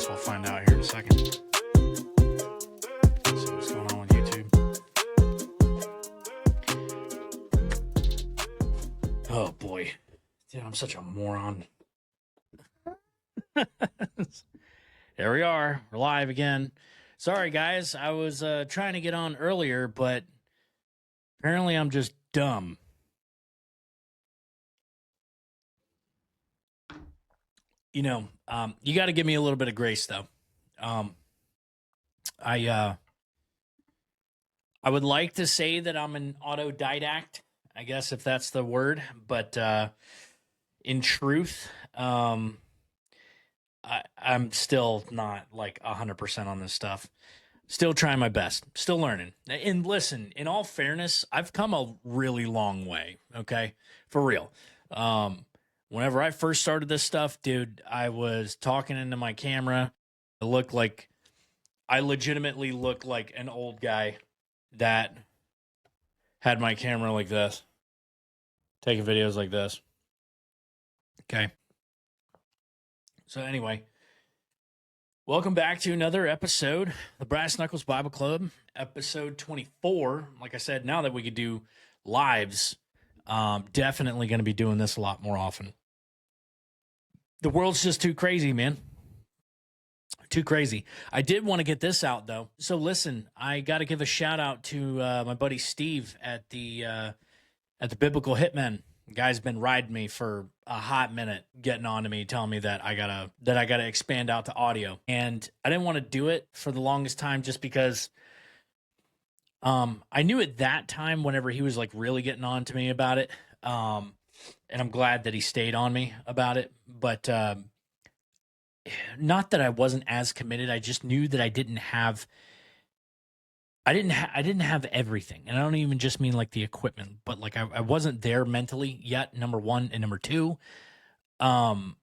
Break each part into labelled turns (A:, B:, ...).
A: guess we'll find out here in a second. See what's going on with YouTube. Oh boy, dude, I'm such a moron. There we are. We're live again. Sorry, guys. I was trying to get on earlier, but apparently I'm just dumb. You know, you got to give me a little bit of grace, though. I would like to say that I'm an autodidact, I guess, if that's the word. But in truth, I'm still not like 100% on this stuff. Still trying my best. Still learning. And listen, in all fairness, I've come a really long way, okay? For real. Whenever I first started this stuff, dude, I was talking into my camera. I legitimately looked like an old guy that had my camera like this, taking videos like this. Okay. So anyway, welcome back to another episode, the Brass Knuckles Bible Club, episode 24. Like I said, now that we could do lives, definitely going to be doing this a lot more often. The world's just too crazy, man. Too crazy. I did want to get this out, though. So listen, I got to give a shout out to my buddy Steve at the Biblical Hitmen. The guy's been riding me for a hot minute, getting on to me, telling me that I gotta expand out to audio. And I didn't want to do it for the longest time just because I knew at that time, whenever he was like really getting on to me about it, and I'm glad that he stayed on me about it, but not that I wasn't as committed. I just knew that I didn't have everything. And I don't even just mean like the equipment, but like I wasn't there mentally yet, number one. And number two, I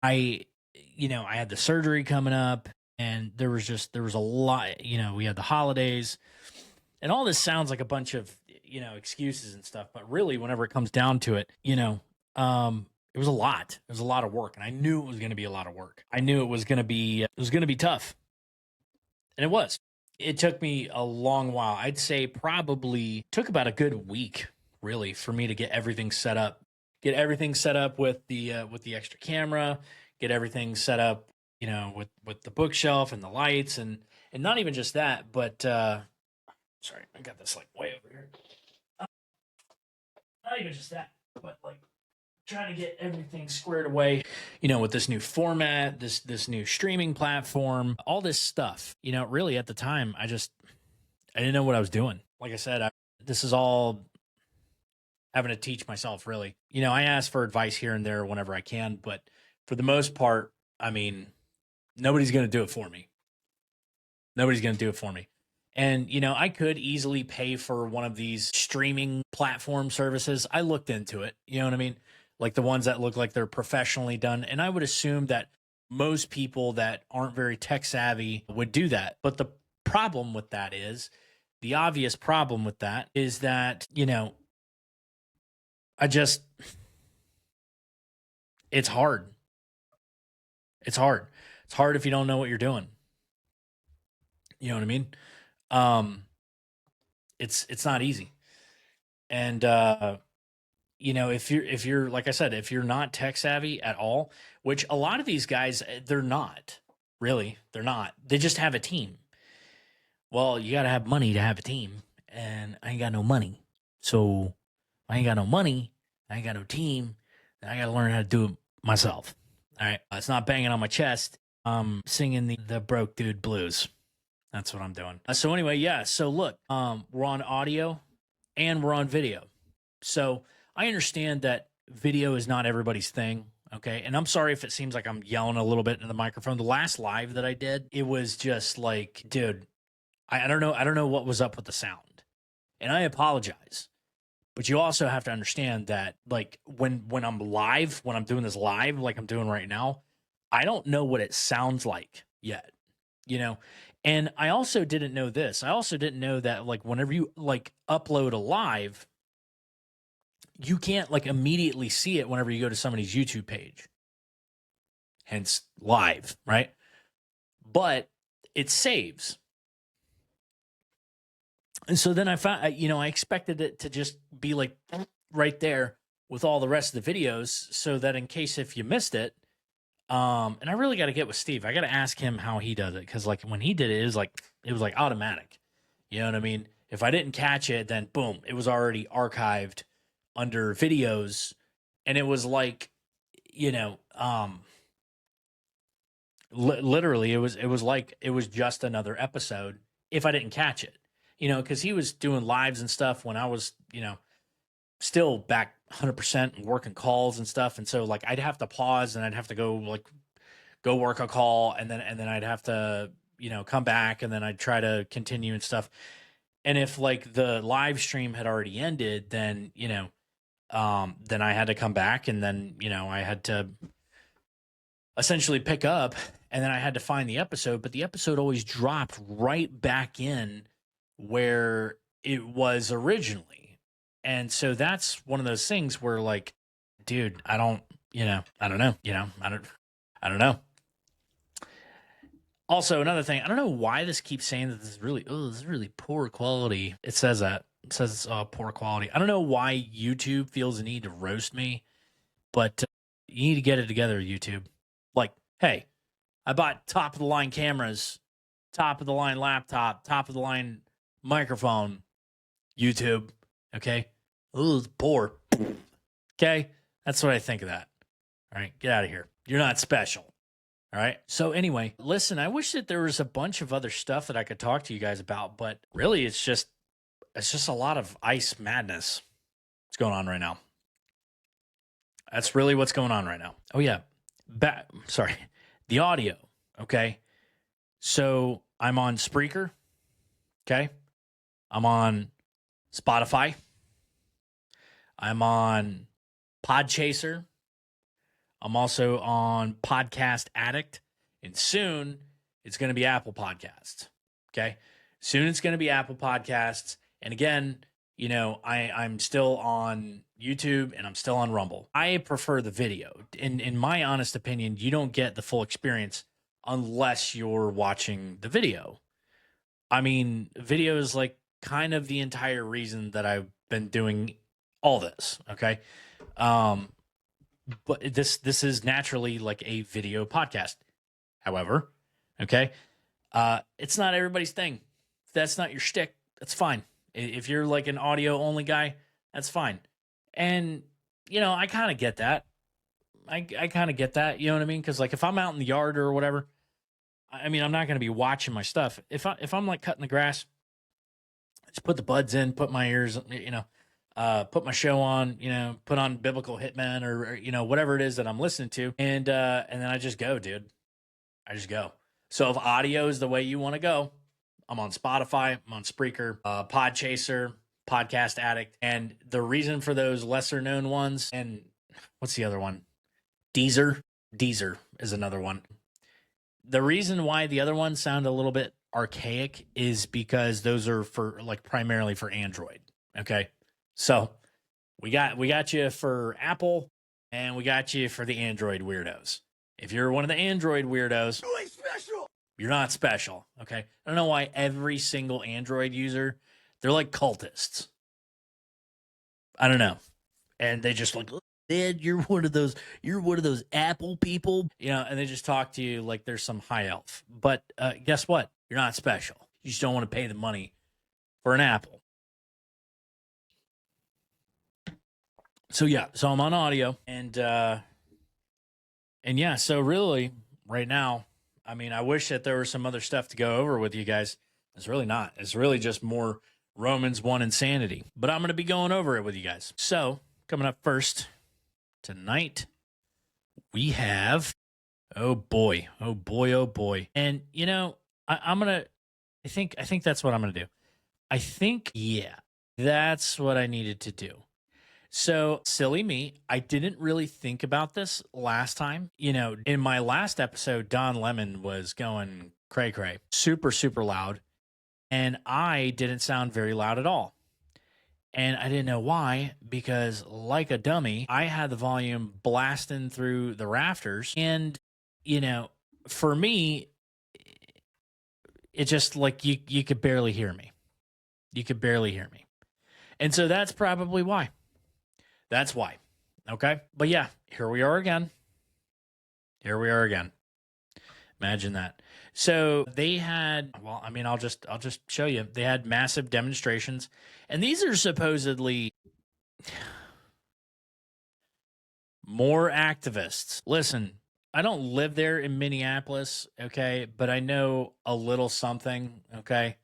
A: had the surgery coming up, and there was a lot, we had the holidays, and all this sounds like a bunch of, excuses and stuff. But really, whenever it comes down to it, it was a lot. It was a lot of work, and I knew it was going to be a lot of work. I knew it was going to be tough, and it was. It took me a long while. I'd say probably took about a good week, really, for me to get everything set up. Get everything set up with the extra camera. Get everything set up, with the bookshelf and the lights, and not even just that, but sorry, I got this like way over here. Not even just that, but like trying to get everything squared away, with this new format, this new streaming platform, all this stuff. Really at the time, I didn't know what I was doing. Like I said, this is all having to teach myself, really. I ask for advice here and there whenever I can, but for the most part, I mean, nobody's going to do it for me. Nobody's going to do it for me. And, I could easily pay for one of these streaming platform services. I looked into it, you know what I mean? Like the ones that look like they're professionally done. And I would assume that most people that aren't very tech savvy would do that. But the problem with that is, the obvious problem with that is that, it's hard. It's hard. It's hard if you don't know what you're doing. You know what I mean? It's not easy. And, if you're, like I said, if you're not tech savvy at all, which a lot of these guys, they're not really, they're not, they just have a team. Well, you got to have money to have a team, and I ain't got no money. So I ain't got no money. I ain't got no team. I got to learn how to do it myself. All right. It's not banging on my chest. I'm singing the broke dude blues. That's what I'm doing. So anyway, yeah. So look, we're on audio and we're on video. So I understand that video is not everybody's thing. Okay. And I'm sorry if it seems like I'm yelling a little bit into the microphone. The last live that I did, it was just like, dude, I don't know. I don't know what was up with the sound, and I apologize. But you also have to understand that, like, when I'm live, when I'm doing this live, like I'm doing right now, I don't know what it sounds like yet, And I also didn't know this. I also didn't know that, like, whenever you like upload a live, you can't like immediately see it whenever you go to somebody's YouTube page. Hence live, right? but it saves. And so then I found, I expected it to just be like right there with all the rest of the videos, so that in case if you missed it, and I really got to get with Steve. I got to ask him how he does it, because like when he did it, it was like automatic. You know what I mean? If I didn't catch it, then boom, it was already archived under videos, and it was like, literally, it was like it was just another episode if I didn't catch it. Because he was doing lives and stuff when I was, still back 100% and working calls and stuff. And so like I'd have to pause and I'd have to go work a call, and then I'd have to, come back, and then I'd try to continue and stuff. And if like the live stream had already ended, then, then I had to come back, and then, I had to essentially pick up, and then I had to find the episode, but the episode always dropped right back in where it was originally. And so that's one of those things where like, dude, I don't know. I don't know. Also, another thing, I don't know why this keeps saying that this is really poor quality. It says that. It says it's poor quality. I don't know why YouTube feels the need to roast me, but you need to get it together, YouTube. Like, hey, I bought top of the line cameras, top of the line laptop, top of the line microphone, YouTube. Okay. Oh, it's poor. Okay. That's what I think of that. All right. Get out of here. You're not special. All right. So anyway, listen, I wish that there was a bunch of other stuff that I could talk to you guys about, but really it's just a lot of ice madness. What's going on right now? That's really what's going on right now. Oh yeah. Sorry. The audio. Okay. So I'm on Spreaker. Okay. I'm on Spotify. I'm on Podchaser. I'm also on Podcast Addict, and soon it's going to be Apple Podcasts. Okay. Soon it's going to be Apple Podcasts. And again, I'm still on YouTube and I'm still on Rumble. I prefer the video. In my honest opinion, you don't get the full experience unless you're watching the video. I mean, video is like kind of the entire reason that I've been doing all this. Okay. But this is naturally like a video podcast. However, okay, it's not everybody's thing. If that's not your shtick, that's fine. If you're like an audio only guy, that's fine. And I kind of get that. I kind of get that. You know what I mean? Because like if I'm out in the yard or whatever, I mean I'm not going to be watching my stuff. If I'm like cutting the grass, just put the buds in, put my ears, put my show on, put on Biblical Hitman or whatever it is that I'm listening to. And then I just go, dude. I just go. So if audio is the way you want to go, I'm on Spotify, I'm on Spreaker, Podchaser, Podcast Addict. And the reason for those lesser known ones, and what's the other one? Deezer is another one. The reason why the other ones sound a little bit archaic is because those are for like primarily for Android. Okay. So we got you for Apple, and we got you for the Android weirdos. If you're one of the Android weirdos, you're not special. Okay. I don't know why every single Android user, they're like cultists. I don't know. And they just like, Dad, you're one of those Apple people, and they just talk to you like there's some high elf. But guess what? You're not special. You just don't want to pay the money for an Apple. So yeah, so I'm on audio, and yeah, so really right now, I mean, I wish that there was some other stuff to go over with you guys. It's really not. It's really just more Romans 1 insanity. But I'm going to be going over it with you guys. So coming up first tonight, we have, oh boy. And I think that's what I'm going to do. I think, yeah, that's what I needed to do. So silly me, I didn't really think about this last time. In my last episode, Don Lemon was going cray, super, super loud. And I didn't sound very loud at all. And I didn't know why, because like a dummy, I had the volume blasting through the rafters. And, for me, it just like you could barely hear me. You could barely hear me. And so that's probably why. That's why. Okay? But yeah, here we are again. Here we are again. Imagine that. So they had, well, I mean, I'll just show you. They had massive demonstrations, and these are supposedly more activists. Listen, I don't live there in Minneapolis, okay, but I know a little something, okay,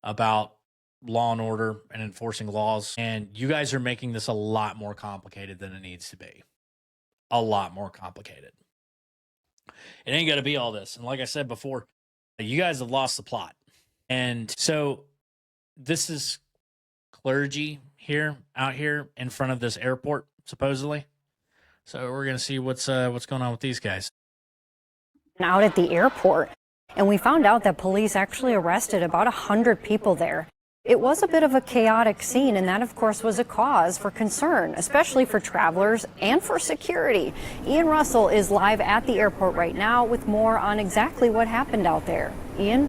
A: about law and order and enforcing laws. And you guys are making this a lot more complicated than it needs to be. A lot more complicated. It ain't going to be all this. And like I said before, you guys have lost the plot. And so this is clergy here, out here in front of this airport, supposedly. So we're going to see what's going on with these guys.
B: Out at the airport, and we found out that police actually arrested about 100 people there. It was a bit of a chaotic scene, and that, of course, was a cause for concern, especially for travelers and for security. Ian Russell is live at the airport right now with more on exactly what happened out there. Ian?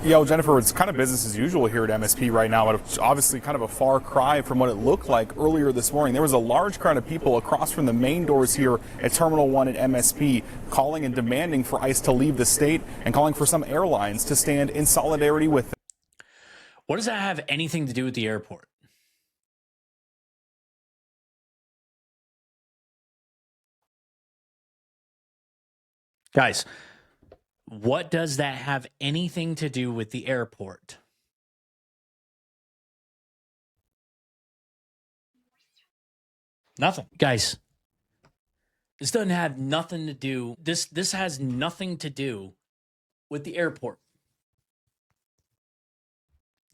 C: Yeah, well, Jennifer, it's kind of business as usual here at MSP right now, but it's obviously kind of a far cry from what it looked like earlier this morning. There was a large crowd of people across from the main doors here at Terminal 1 at MSP calling and demanding for ICE to leave the state and calling for some airlines to stand in solidarity with them.
A: What does that have anything to do with the airport? Guys, what does that have anything to do with the airport? Nothing. Guys, this doesn't have nothing to do. This has nothing to do with the airport.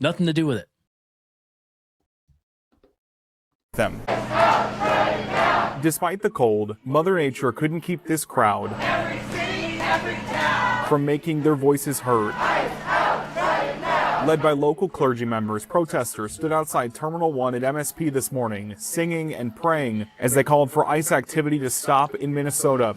A: Nothing to do with it.
C: Them. Despite the cold, Mother Nature couldn't keep this crowd from making their voices heard. Led by local clergy members, protesters stood outside Terminal 1 at MSP this morning, singing and praying as they called for ICE activity to stop in Minnesota.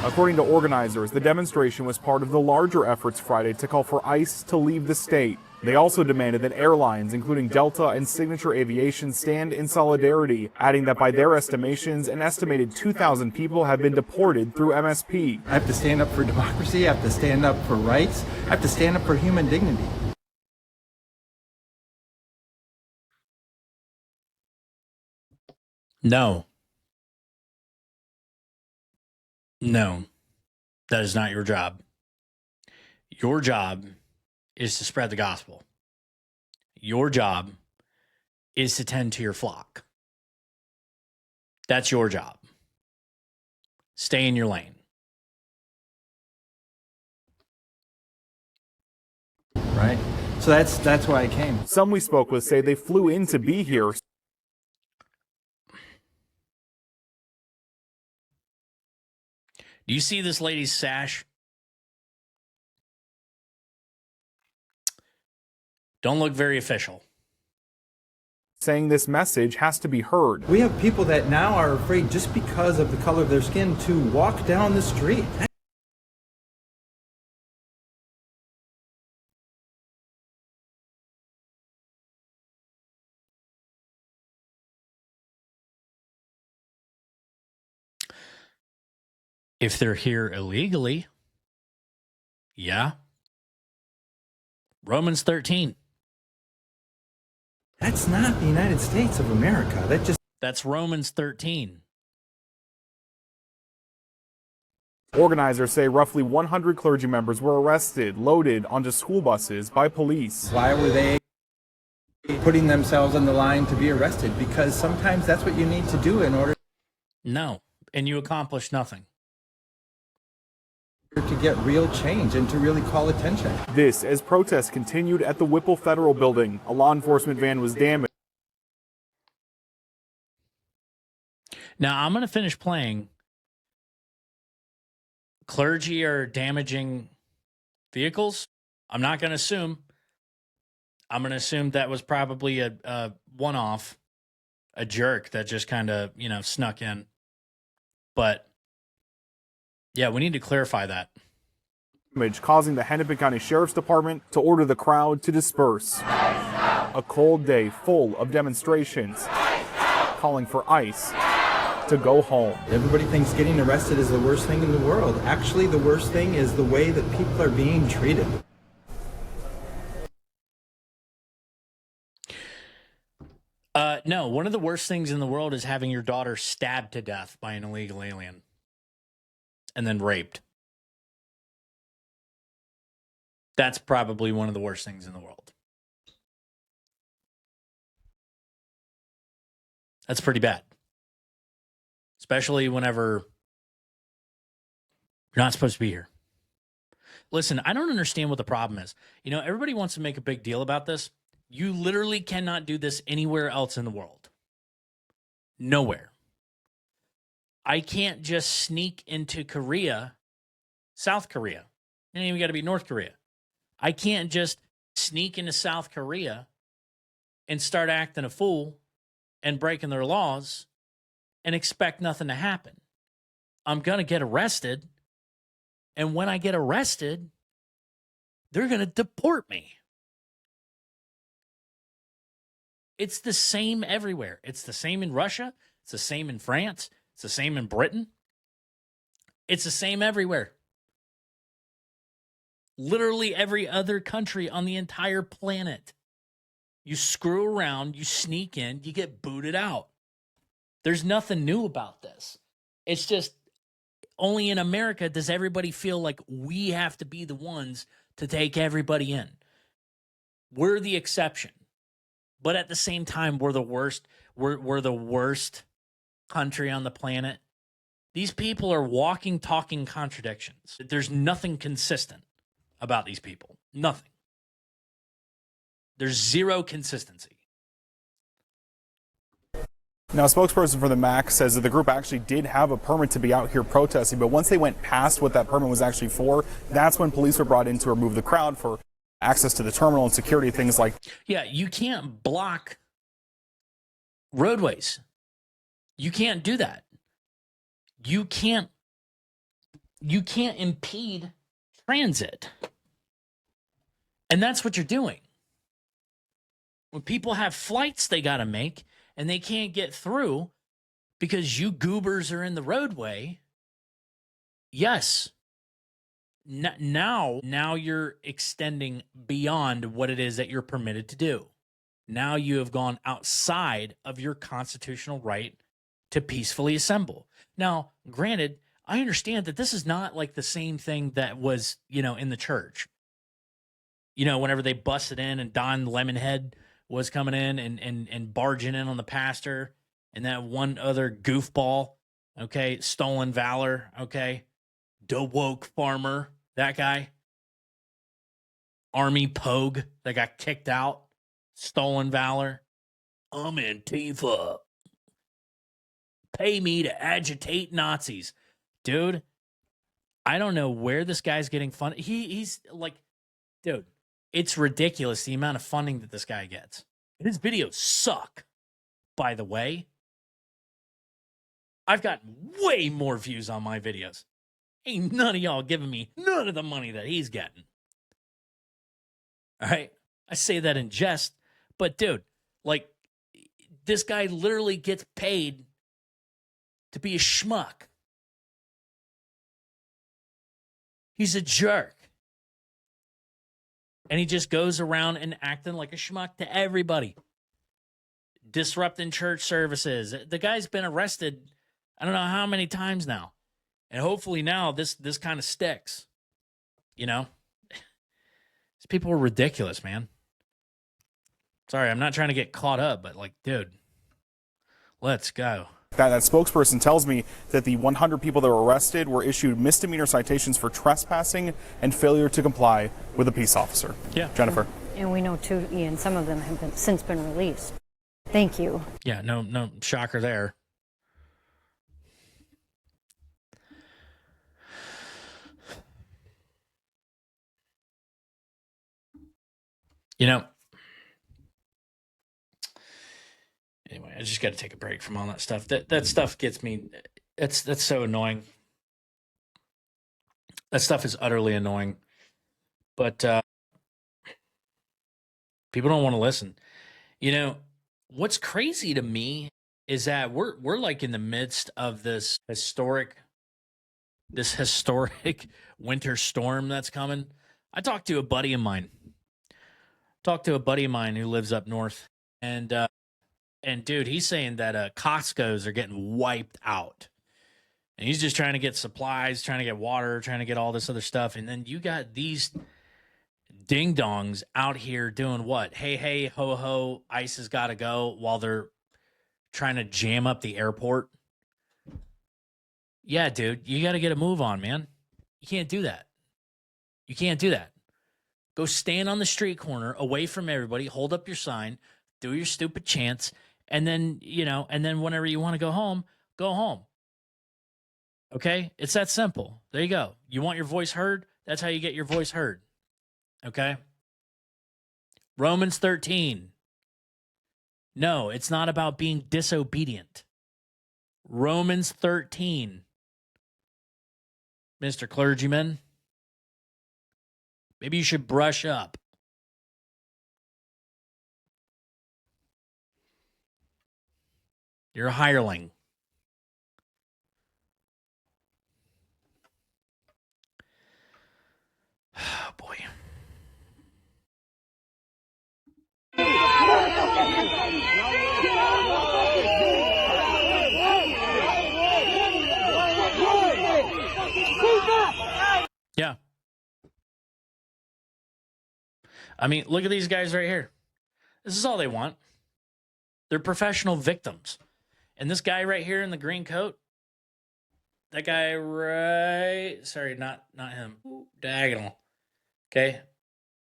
C: According to organizers, the demonstration was part of the larger efforts Friday to call for ICE to leave the state. They also demanded that airlines, including Delta and Signature Aviation, stand in solidarity, adding that by their estimations, an estimated 2,000 people have been deported through MSP.
D: I have to stand up for democracy, I have to stand up for rights, I have to stand up for human dignity.
A: No. No, that is not your job. Your job is to spread the gospel. Your job is to tend to your flock. That's your job. Stay in your lane.
D: Right? So that's why I came.
C: Some we spoke with say they flew in to be here.
A: Do you see this lady's sash? Don't look very official.
C: Saying this message has to be heard.
D: We have people that now are afraid just because of the color of their skin to walk down the street.
A: If they're here illegally, yeah. Romans 13.
D: That's not the United States of America.
A: That's Romans 13.
C: Organizers say roughly 100 clergy members were arrested, loaded onto school buses by police.
D: Why were they putting themselves on the line to be arrested? Because sometimes that's what you need to do in order
A: No, and you accomplish nothing.
D: to get real change and to really call attention.
C: This as protests continued at the Whipple Federal Building. A law enforcement van was damaged.
A: Now, I'm going to finish playing. Clergy are damaging vehicles. I'm not going to assume. I'm going to assume that was probably a one-off, a jerk that just kind of, snuck in. But, yeah, we need to clarify that.
C: causing the Hennepin County Sheriff's Department to order the crowd to disperse. A cold day full of demonstrations calling for ICE to go home.
D: Everybody thinks getting arrested is the worst thing in the world. Actually, the worst thing is the way that people are being treated.
A: No, one of the worst things in the world is having your daughter stabbed to death by an illegal alien and then raped. That's probably one of the worst things in the world. That's pretty bad. Especially whenever you're not supposed to be here. Listen, I don't understand what the problem is. You know, everybody wants to make a big deal about this. You literally cannot do this anywhere else in the world. Nowhere. I can't just sneak into Korea, South Korea. You ain't even got to be North Korea. I can't just sneak into South Korea and start acting a fool and breaking their laws and expect nothing to happen. I'm going to get arrested. And when I get arrested, they're going to deport me. It's the same everywhere. It's the same in Russia. It's the same in France. It's the same in Britain. It's the same everywhere. Literally every other country on the entire planet. You screw around, you sneak in, you get booted out. There's nothing new about this. It's just only in America does everybody feel like we have to be the ones to take everybody in. We're the exception. But at the same time, we're the worst. We're the worst country on the planet. These people are walking, talking contradictions. There's nothing consistent about these people. Nothing. There's zero consistency.
C: Now, a spokesperson for the MAC says that the group actually did have a permit to be out here protesting, but once they went past what that permit was actually for, that's when police were brought in to remove the crowd for access to the terminal and security, things like...
A: Yeah, you can't block roadways. You can't do that. You can't impede transit. And that's what you're doing. When people have flights they got to make and they can't get through because you goobers are in the roadway, yes. Now you're extending beyond what it is that you're permitted to do. Now you have gone outside of your constitutional right to peacefully assemble. Now, granted, I understand that this is not like the same thing that was, in the church. Whenever they busted in and Don Lemonhead was coming in and barging in on the pastor and that one other goofball, okay, Stolen Valor, okay, DeWoke Farmer, that guy, Army Pogue that got kicked out, Stolen Valor, I'm Antifa. Pay me to agitate Nazis. Dude, I don't know where this guy's getting funded. He's like, dude, it's ridiculous the amount of funding that this guy gets. His videos suck, by the way. I've got way more views on my videos. Ain't none of y'all giving me none of the money that he's getting. All right? I say that in jest, but dude, like, this guy literally gets paid to be a schmuck. He's a jerk. And he just goes around and acting like a schmuck to everybody. Disrupting church services. The guy's been arrested I don't know how many times now. And hopefully now this kind of sticks. These people are ridiculous, man. Sorry, I'm not trying to get caught up, but dude, let's go.
C: That spokesperson tells me that the 100 people that were arrested were issued misdemeanor citations for trespassing and failure to comply with a peace officer.
A: Yeah.
C: Jennifer.
B: And we know too, Ian, some of them have since been released. Thank you.
A: Yeah, no shocker there. Anyway, I just got to take a break from all that stuff. That stuff gets me. That's so annoying. That stuff is utterly annoying. But people don't want to listen. You know, what's crazy to me is that we're like in the midst of this historic winter storm that's coming. I talked to a buddy of mine. Who lives up north, and dude, he's saying that Costco's are getting wiped out, and he's just trying to get supplies, trying to get water, trying to get all this other stuff, and then you got these ding dongs out here doing what? Hey, hey, ho, ho, ice has got to go while they're trying to jam up the airport. Yeah, dude, you got to get a move on, man. You can't do that. You can't do that. Go stand on the street corner away from everybody, hold up your sign, do your stupid chants, and then, whenever you want to go home, go home. Okay? It's that simple. There you go. You want your voice heard? That's how you get your voice heard. Okay? Romans 13. No, it's not about being disobedient. Romans 13. Mr. Clergyman, maybe you should brush up. You're a hireling. Oh, boy. Yeah. I mean, look at these guys right here. This is all they want. They're professional victims. And this guy right here in the green coat, that guy right, sorry, not him. Ooh, diagonal. Okay.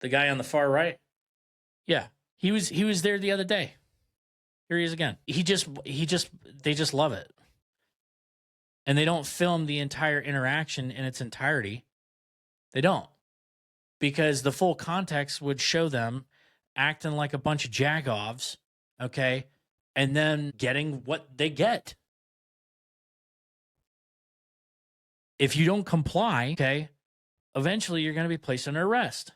A: The guy on the far right. Yeah. He was there the other day. Here he is again. They just love it. And they don't film the entire interaction in its entirety. They don't. Because the full context would show them acting like a bunch of jagoffs, okay, and then getting what they get. If you don't comply, okay, eventually you're going to be placed under arrest.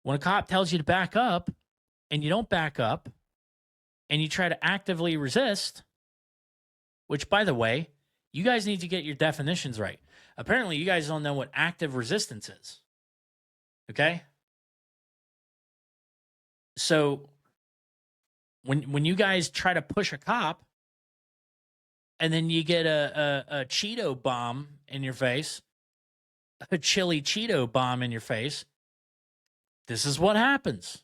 A: When a cop tells you to back up and you don't back up and you try to actively resist, which, by the way, you guys need to get your definitions right. Apparently, you guys don't know what active resistance is. Okay? So when you guys try to push a cop and then you get a Cheeto bomb in your face, a chili Cheeto bomb in your face, this is what happens.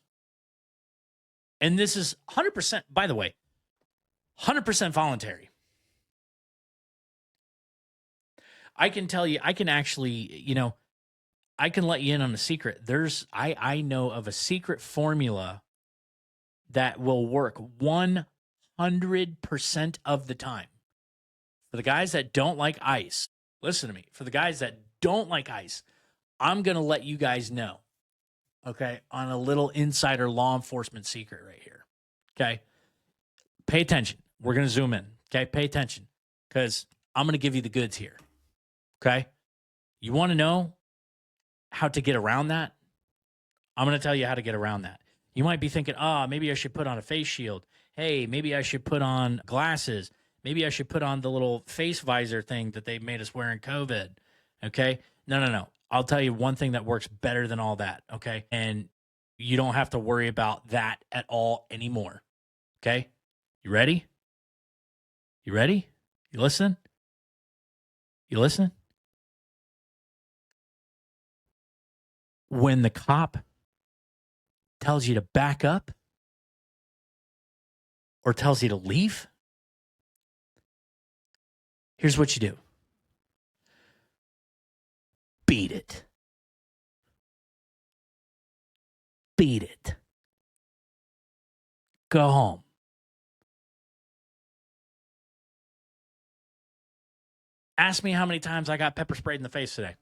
A: And this is 100%, by the way, 100% voluntary. I can tell you, I can actually, I can let you in on a secret. I know of a secret formula that will work 100% of the time. For the guys that don't like ice, listen to me. For the guys that don't like ice, I'm going to let you guys know, okay, on a little insider law enforcement secret right here, okay? Pay attention. We're going to zoom in, okay? Pay attention because I'm going to give you the goods here, okay? You want to know how to get around that? I'm going to tell you how to get around that. You might be thinking, maybe I should put on a face shield. Hey, maybe I should put on glasses. Maybe I should put on the little face visor thing that they made us wear in COVID. Okay? No. I'll tell you one thing that works better than all that. Okay? And you don't have to worry about that at all anymore. Okay? You ready? You ready? You listen? You listen? When the cop tells you to back up or tells you to leave, here's what you do. Beat it. Beat it. Go home. Ask me how many times I got pepper sprayed in the face today.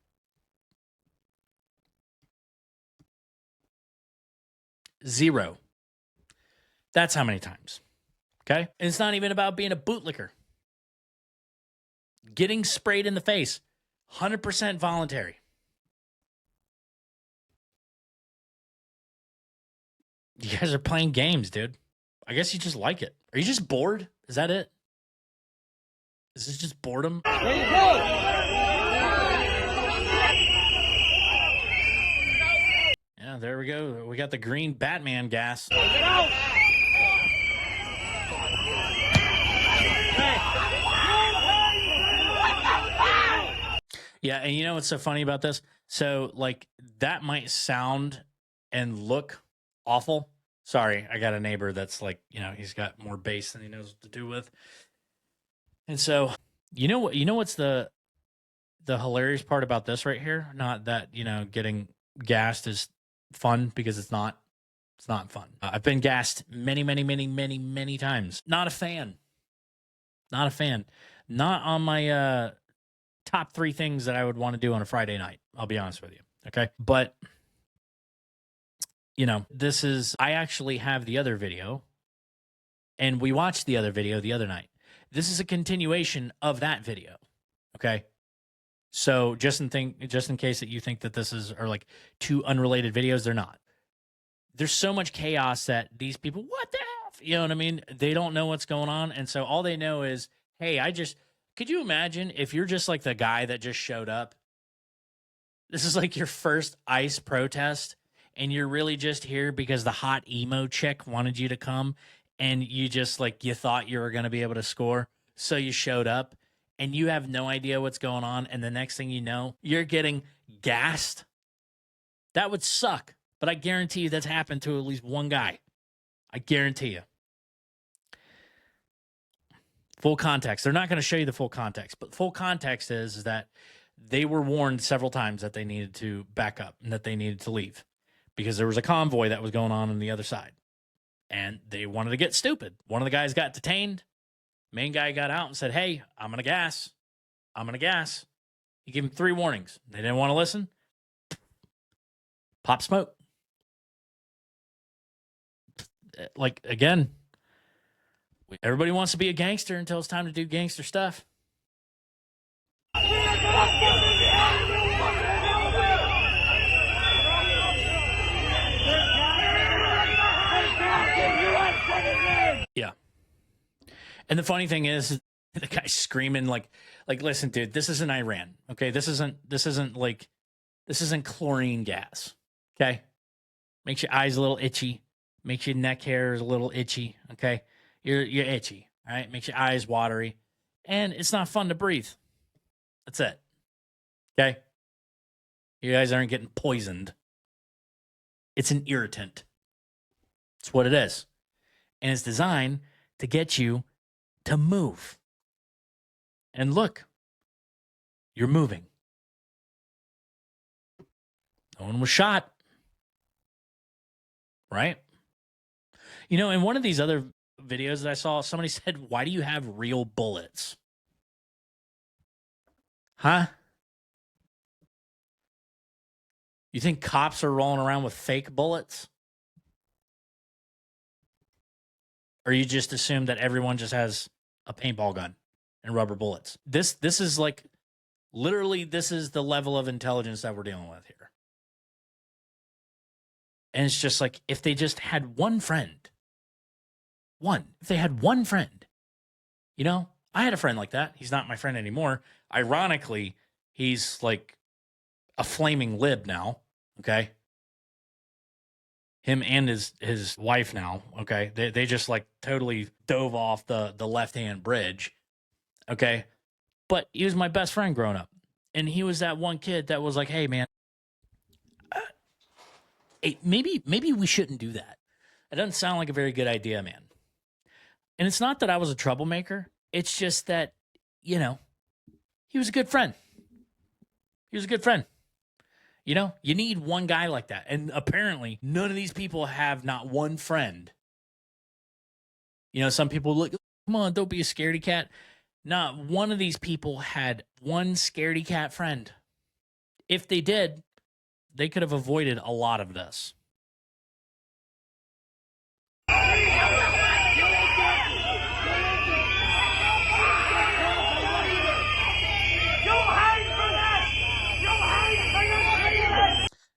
A: Zero. That's how many times. Okay? And it's not even about being a bootlicker. Getting sprayed in the face, 100% voluntary. You guys are playing games, dude. I guess you just like it. Are you just bored? Is that it? Is this just boredom?
E: There you go.
A: Yeah, there we go. We got the green Batman gas.
E: Get out.
A: Yeah, and you know what's so funny about this? So, like, that might sound and look awful. Sorry, I got a neighbor that's like, you know, he's got more bass than he knows what to do with. And so, you know what's the hilarious part about this right here? Not that, you know, getting gassed is fun, because it's not. It's not fun. I've been gassed many, many, many, many, many times. Not a fan. Not a fan. Not on my top 3 things that I would want to do on a Friday night. I'll be honest with you. Okay. But, you know, I actually have the other video, and we watched the other video the other night. This is a continuation of that video. Okay. So just in case that you think that are like 2 unrelated videos, they're not. There's so much chaos that these people, what the F? You know what I mean? They don't know what's going on. And so all they know is, hey, could you imagine if you're just like the guy that just showed up? This is like your first ICE protest, and you're really just here because the hot emo chick wanted you to come, and you just like, you thought you were going to be able to score. So you showed up, and you have no idea what's going on. And the next thing you know, you're getting gassed. That would suck. But I guarantee you that's happened to at least one guy. I guarantee you. Full context. They're not going to show you the full context, but full context is that they were warned several times that they needed to back up and that they needed to leave because there was a convoy that was going on the other side, and they wanted to get stupid. One of the guys got detained. Main guy got out and said, hey, I'm going to gas. I'm going to gas. He gave him 3 warnings. They didn't want to listen. Pop smoke. Like, again, everybody wants to be a gangster until it's time to do gangster stuff. Yeah. And the funny thing is, the guy's screaming like, listen, dude, this isn't Iran. Okay. This isn't chlorine gas. Okay. Makes your eyes a little itchy. Makes your neck hairs a little itchy. Okay. You're itchy. All right. Makes your eyes watery. And it's not fun to breathe. That's it. Okay. You guys aren't getting poisoned. It's an irritant. It's what it is. And it's designed to get you to move. And look, you're moving. No one was shot. Right? You know, in one of these other videos that I saw, somebody said, why do you have real bullets? Huh? You think cops are rolling around with fake bullets? Or you just assume that everyone just has a paintball gun and rubber bullets? This is like, literally, this is the level of intelligence that we're dealing with here. And it's just like, if they just had one friend, if they had one friend, you know, I had a friend like that. He's not my friend anymore. Ironically, he's like a flaming lib now. Okay. Him and his wife now. Okay. They just like totally dove off the left-hand bridge. Okay. But he was my best friend growing up. And he was that one kid that was like, hey man, hey, maybe we shouldn't do that. It doesn't sound like a very good idea, man. And it's not that I was a troublemaker. It's just that, you know, he was a good friend. He was a good friend. You know, you need one guy like that. And apparently, none of these people have not one friend. You know, some people look, come on, don't be a scaredy cat. Not one of these people had one scaredy cat friend. If they did, they could have avoided a lot of this.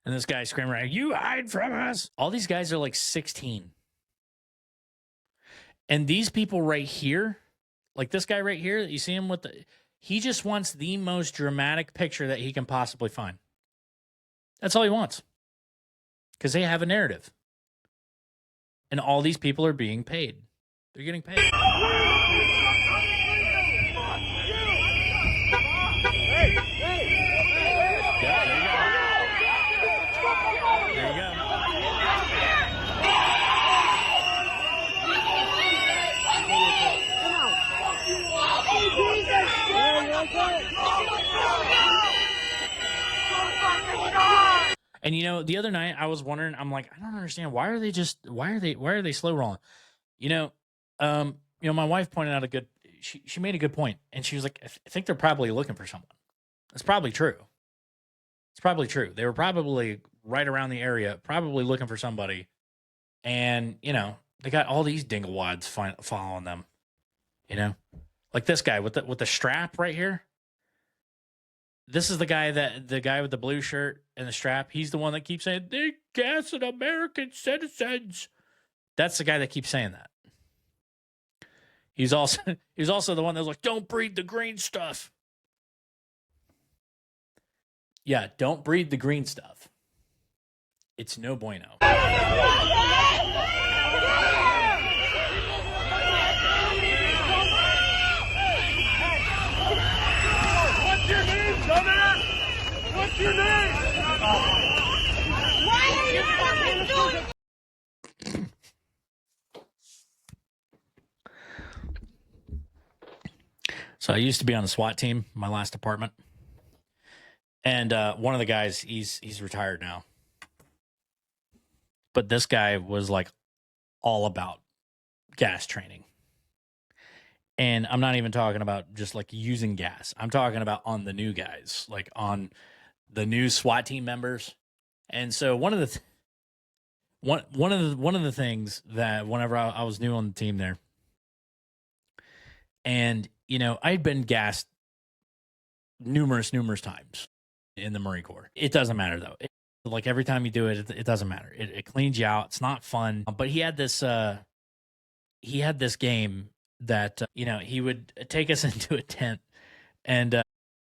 A: And this guy screaming, around, you hide from us. All these guys are like 16. And these people right here, like this guy right here, you see him with he just wants the most dramatic picture that he can possibly find. That's all he wants. Because they have a narrative. And all these people are being paid. They're getting paid. Yeah, there you go. And you know, the other night I was wondering, I'm like, I don't understand, why are they slow rolling? My wife pointed out she made a good point, and she was like, I think they're probably looking for someone. It's probably true. They were probably right around the area, probably looking for somebody, and they got all these dinglewads following them. Like this guy with the strap right here. This is the guy with the blue shirt and the strap. He's the one that keeps saying, they're gassing American citizens. That's the guy that keeps saying that. He's also the one that was like, don't breed the green stuff. Yeah, don't breed the green stuff. It's no bueno.
E: What's your name? Why are you fucking doing?
A: So I used to be on the SWAT team, my last department. And one of the guys, he's retired now. But this guy was like all about gas training. And I'm not even talking about just like using gas. I'm talking about on the new guys, like on the new SWAT team members. And so one of the things that whenever I was new on the team there, and I'd been gassed numerous times in the Marine Corps. It doesn't matter though. Like every time you do it, it doesn't matter. It cleans you out. It's not fun. But he had this game that he would take us into a tent, and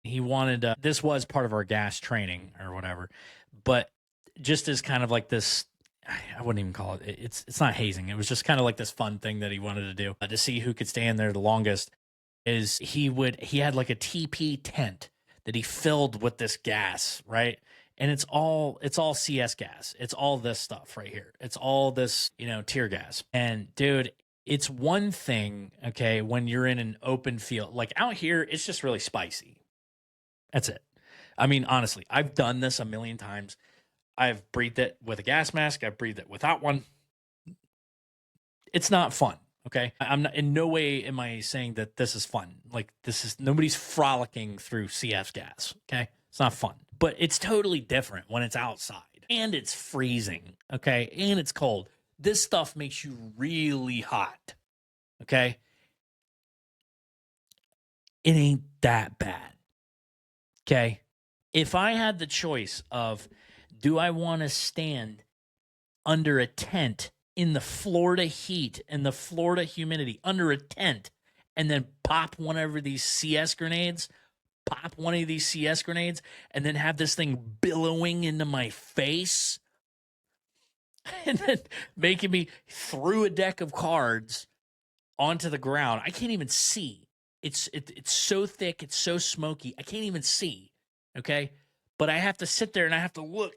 A: he wanted this was part of our gas training or whatever, but just as kind of like this, I wouldn't even call it. It's not hazing. It was just kind of like this fun thing that he wanted to do to see who could stay in there the longest. Is he had like a TP tent that he filled with this gas, right? And it's all CS gas. It's all this stuff right here. It's all this, tear gas. And dude, it's one thing, okay, when you're in an open field. Like out here, it's just really spicy. That's it. I mean, honestly, I've done this a million times. I've breathed it with a gas mask. I've breathed it without one. It's not fun, okay? I'm not, in no way am I saying that this is fun. Like nobody's frolicking through CS gas, okay? It's not fun. But it's totally different when it's outside and it's freezing, okay? And it's cold. This stuff makes you really hot, okay? It ain't that bad, okay? If I had the choice of, do I want to stand under a tent in the Florida heat and the Florida humidity under a tent and then pop one of these CS grenades, and then have this thing billowing into my face and then making me through a deck of cards onto the ground? I can't even see. It's so thick. It's so smoky. I can't even see. Okay. But I have to sit there and I have to look.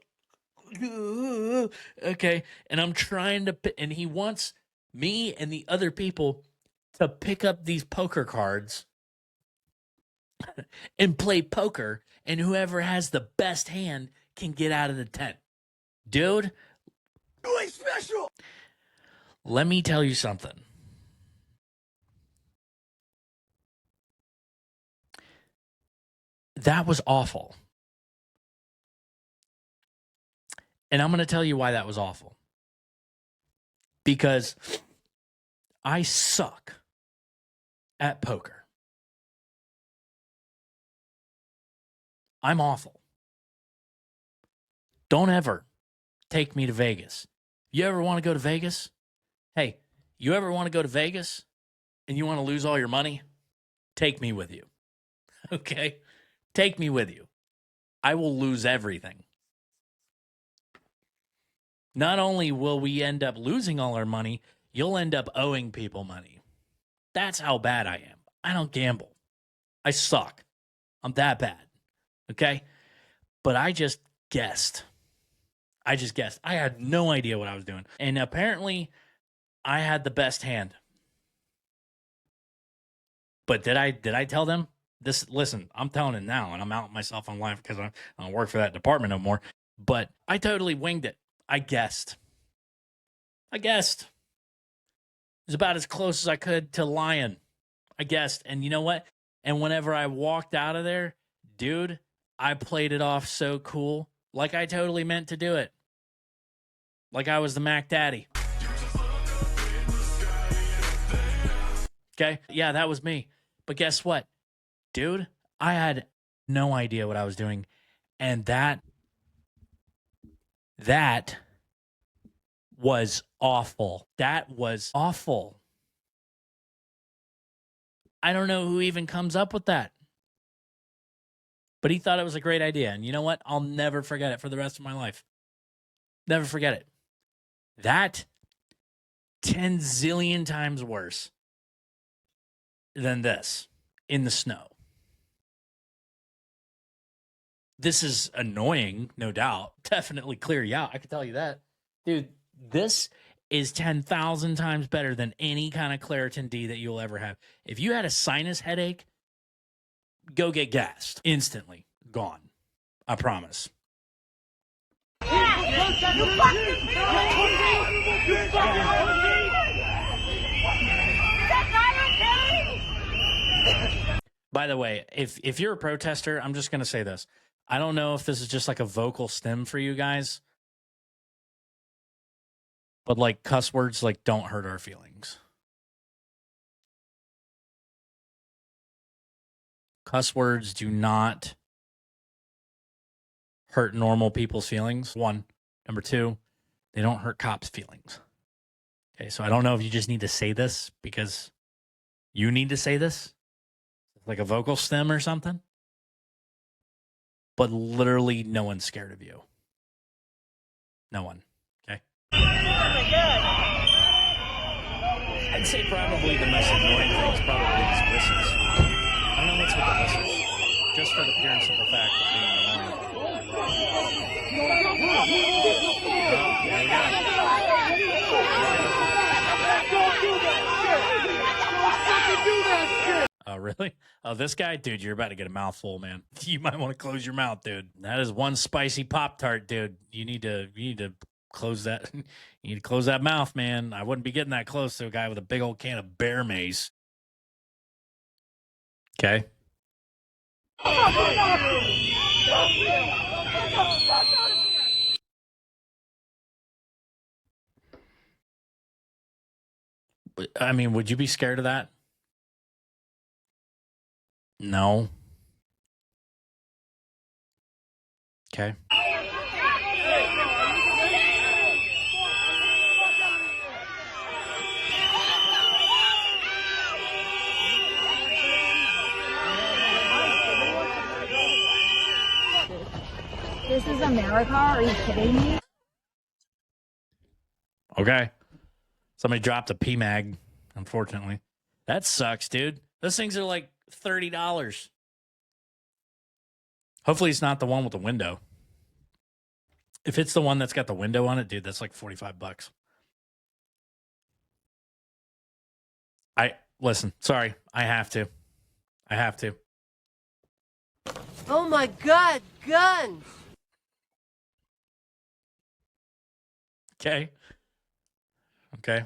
A: Okay. And I'm trying to, and he wants me and the other people to pick up these poker cards and play poker, and whoever has the best hand can get out of the tent. Dude, really special. Let me tell you something. That was awful. And I'm going to tell you why that was awful. Because I suck at poker. I'm awful. Don't ever take me to Vegas. You ever want to go to Vegas? Hey, you ever want to go to Vegas and you want to lose all your money? Take me with you. Okay? Take me with you. I will lose everything. Not only will we end up losing all our money, you'll end up owing people money. That's how bad I am. I don't gamble. I suck. I'm that bad. Okay? But I just guessed. I had no idea what I was doing. And apparently, I had the best hand. But did I tell them this? Listen, I'm telling it now, and I'm out myself on live because I don't work for that department no more. But I totally winged it. I guessed. It was about as close as I could to lying. I guessed. And you know what? And whenever I walked out of there, dude, I played it off so cool. Like I totally meant to do it. Like I was the Mac Daddy. Okay? Yeah, that was me. But guess what? Dude, I had no idea what I was doing. And that was awful. That was awful. I don't know who even comes up with that. But he thought it was a great idea. And you know what? I'll never forget it for the rest of my life. Never forget it. That 10 zillion times worse than this in the snow. This is annoying, no doubt. Definitely clear you out. I can tell you that. Dude, this is 10,000 times better than any kind of Claritin D that you'll ever have. If you had a sinus headache, go get gassed. Instantly. Gone. I promise. By the way, if you're a protester, I'm just going to say this. I don't know if this is just like a vocal stim for you guys, but like cuss words like don't hurt our feelings. Cuss words do not hurt normal people's feelings. One. Number two, they don't hurt cops' feelings. Okay, so I don't know if you just need to say this because you need to say this, like a vocal stem or something. But literally no one's scared of you. No one. Okay? I'd say probably the most annoying thing is probably these whistles. I don't know what's with the whistles. Just for the pure and simple fact of being annoying. Oh, really? Oh, this guy? Dude, you're about to get a mouthful, man. You might want to close your mouth, dude. That is one spicy Pop-Tart, dude. You need to close that. You need to close that mouth, man. I wouldn't be getting that close to a guy with a big old can of bear mace. Okay. I mean, would you be scared of that? No. Okay.
F: This is America? Are you kidding me?
A: Okay. Somebody dropped a PMAG, unfortunately. That sucks, dude. Those things are like $30. Hopefully it's not the one with the window. If it's the one that's got the window on it, dude, that's like $45. Listen, sorry. I have to.
G: Oh my God, guns!
A: Okay.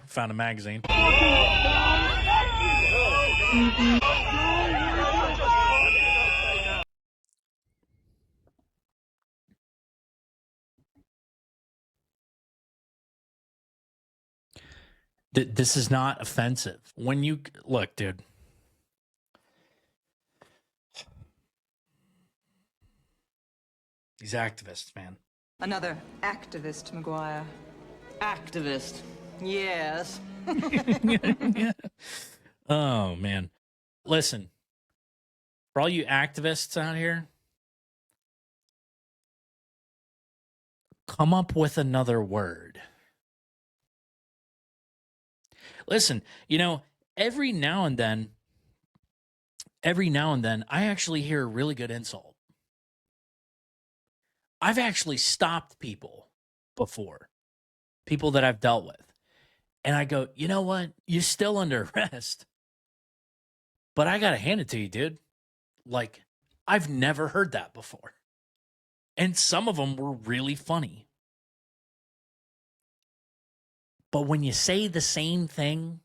A: Found a magazine. This is not offensive. When you look, dude. These activists, man.
H: Another activist, McGuire.
G: Activist. Yes.
A: Oh, man. Listen, for all you activists out here, come up with another word. Listen, you know, every now and then, I actually hear a really good insult. I've actually stopped people before, people that I've dealt with. And I go, you know what? You're still under arrest. But I got to hand it to you, dude. Like, I've never heard that before. And some of them were really funny. But when you say the same thing,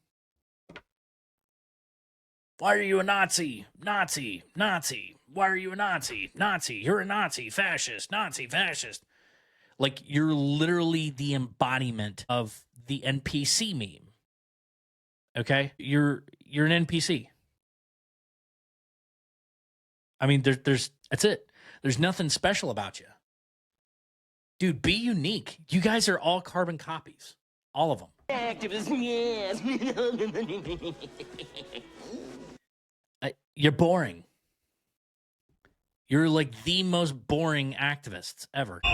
A: why are you a Nazi? Nazi, Nazi. Why are you a Nazi? Nazi. You're a Nazi, fascist, Nazi, fascist. Like, you're literally the embodiment of the NPC meme. Okay? You're an NPC. I mean, there's that's it. There's nothing special about you. Dude, be unique. You guys are all carbon copies. All of them.
G: Activist, yes.
A: You're boring. You're like the most boring activists ever.
E: Get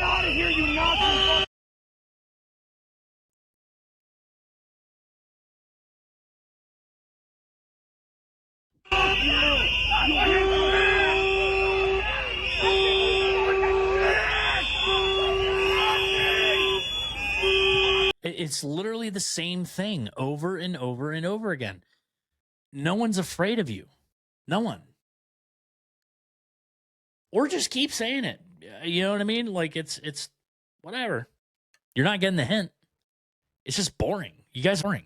E: out of here, you Nazi!
A: It's literally the same thing over and over and over again. No one's afraid of you. No one. Or just keep saying it. You know what I mean? Like, it's whatever. You're not getting the hint. It's just boring. You guys are boring.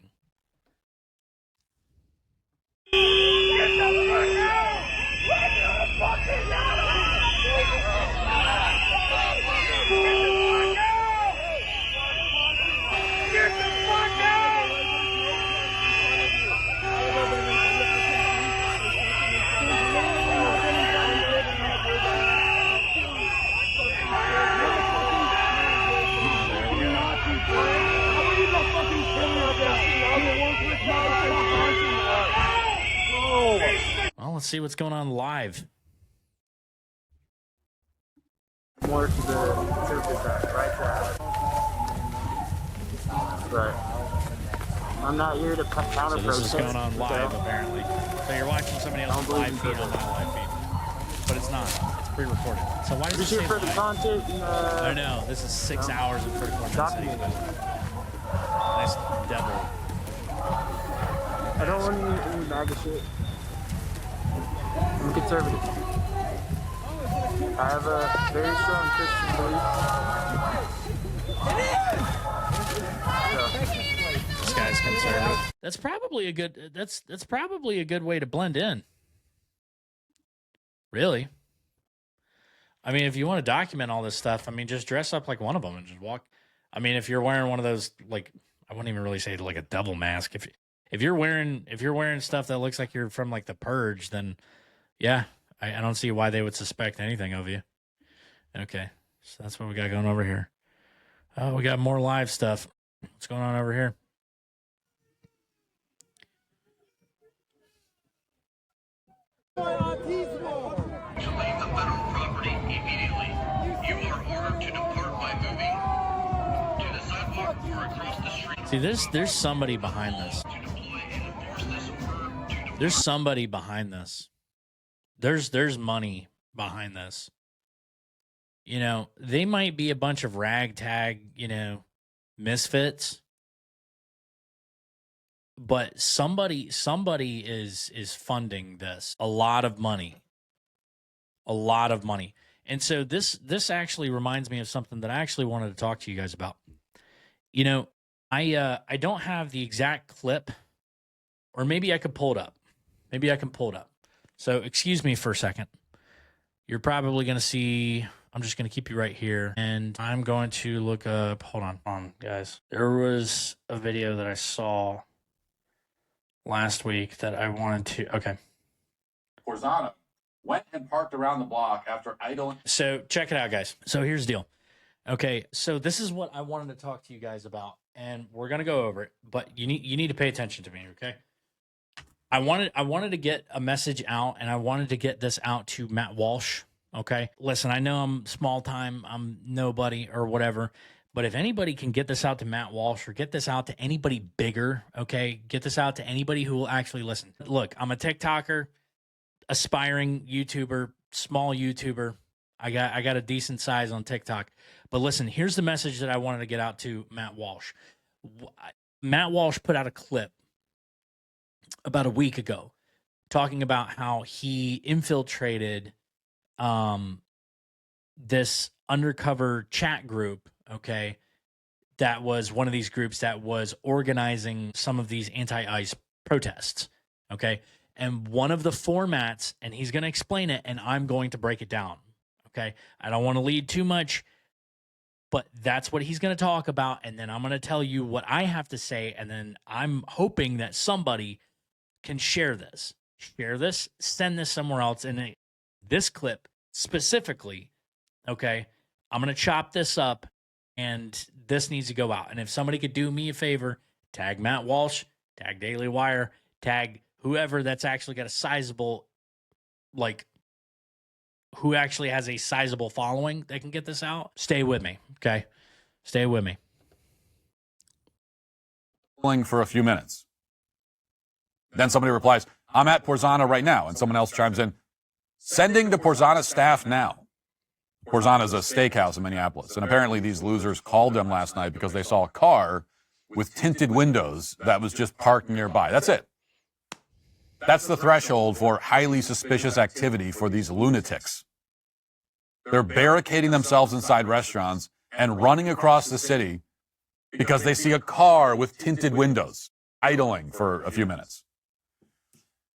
A: Well, let's see what's going on live.
I: More to the conservative side, right side. Right. I'm not here to counter
A: So this is going on live, apparently. So you're watching somebody else's live feed on my live feed. But it's not. It's pre-recorded. So why does it
I: Just
A: say
I: here for the
A: live?
I: content.
A: I know. This is 6 hours of pre-recorded. Nice devil.
I: I don't want any bag of shit. I'm conservative. I have a very strong Christian belief.
A: This guy's conservative. That's probably a good. That's probably a good way to blend in. Really. I mean, if you want to document all this stuff, I mean, just dress up like one of them and just walk. I mean, if you're wearing one of those, like, I wouldn't even really say like a devil mask. If you're wearing stuff that looks like you're from like the Purge, then yeah, I don't see why they would suspect anything of you. Okay, so that's what we got going over here. Oh, we got more live stuff. What's going on over here?
E: To leave the federal property immediately. You are ordered to depart by moving to the sidewalk or across the street.
A: See, there's somebody behind this. There's somebody behind this. There's money behind this. You know, they might be a bunch of ragtag, you know, misfits. But somebody is funding this. A lot of money. A lot of money. And so this actually reminds me of something that I actually wanted to talk to you guys about. You know, I don't have the exact clip, or maybe I could pull it up. So excuse me for a second. you're probably going to see, I'm just going to keep you right here, and I'm going to look up, hold on, guys. There was a video that I saw last week that I wanted to, okay.
J: Porzana went and parked around the block after idling.
A: So check it out, guys. So here's the deal. Okay, so this is what I wanted to talk to you guys about, and we're gonna go over it, but you need to pay attention to me, okay? I wanted to get a message out, and I wanted to get this out to Matt Walsh. Okay, listen, I know I'm small time, I'm nobody or whatever, but if anybody can get this out to Matt Walsh or get this out to anybody bigger, okay, get this out to anybody who will actually listen. Look, I'm a TikToker, aspiring YouTuber, small YouTuber. I got a decent size on TikTok. But listen, here's the message that I wanted to get out to Matt Walsh. Matt Walsh put out a clip about a week ago talking about how he infiltrated this undercover chat group, okay, that was one of these groups that was organizing some of these anti-ICE protests, okay? And one of the formats, and he's going to explain it, and I'm going to break it down, okay? I don't want to lead too much, but that's what he's going to talk about, and then I'm going to tell you what I have to say, and then I'm hoping that somebody can share this, send this somewhere else, and this clip specifically, okay, I'm going to chop this up, and this needs to go out. And if somebody could do me a favor, tag Matt Walsh, tag Daily Wire, tag whoever that's actually got a sizable, like, who actually has a sizable following that can get this out. Stay with me, okay? Stay with me.
J: For a few minutes. Then somebody replies, I'm at Porzana right now. And someone else chimes in, sending to Porzana staff now. Porzana is a steakhouse in Minneapolis. And apparently these losers called them last night because they saw a car with tinted windows that was just parked nearby. That's it. That's the threshold for highly suspicious activity for these lunatics. They're barricading themselves inside restaurants and running across the city because they see a car with tinted windows idling for a few minutes.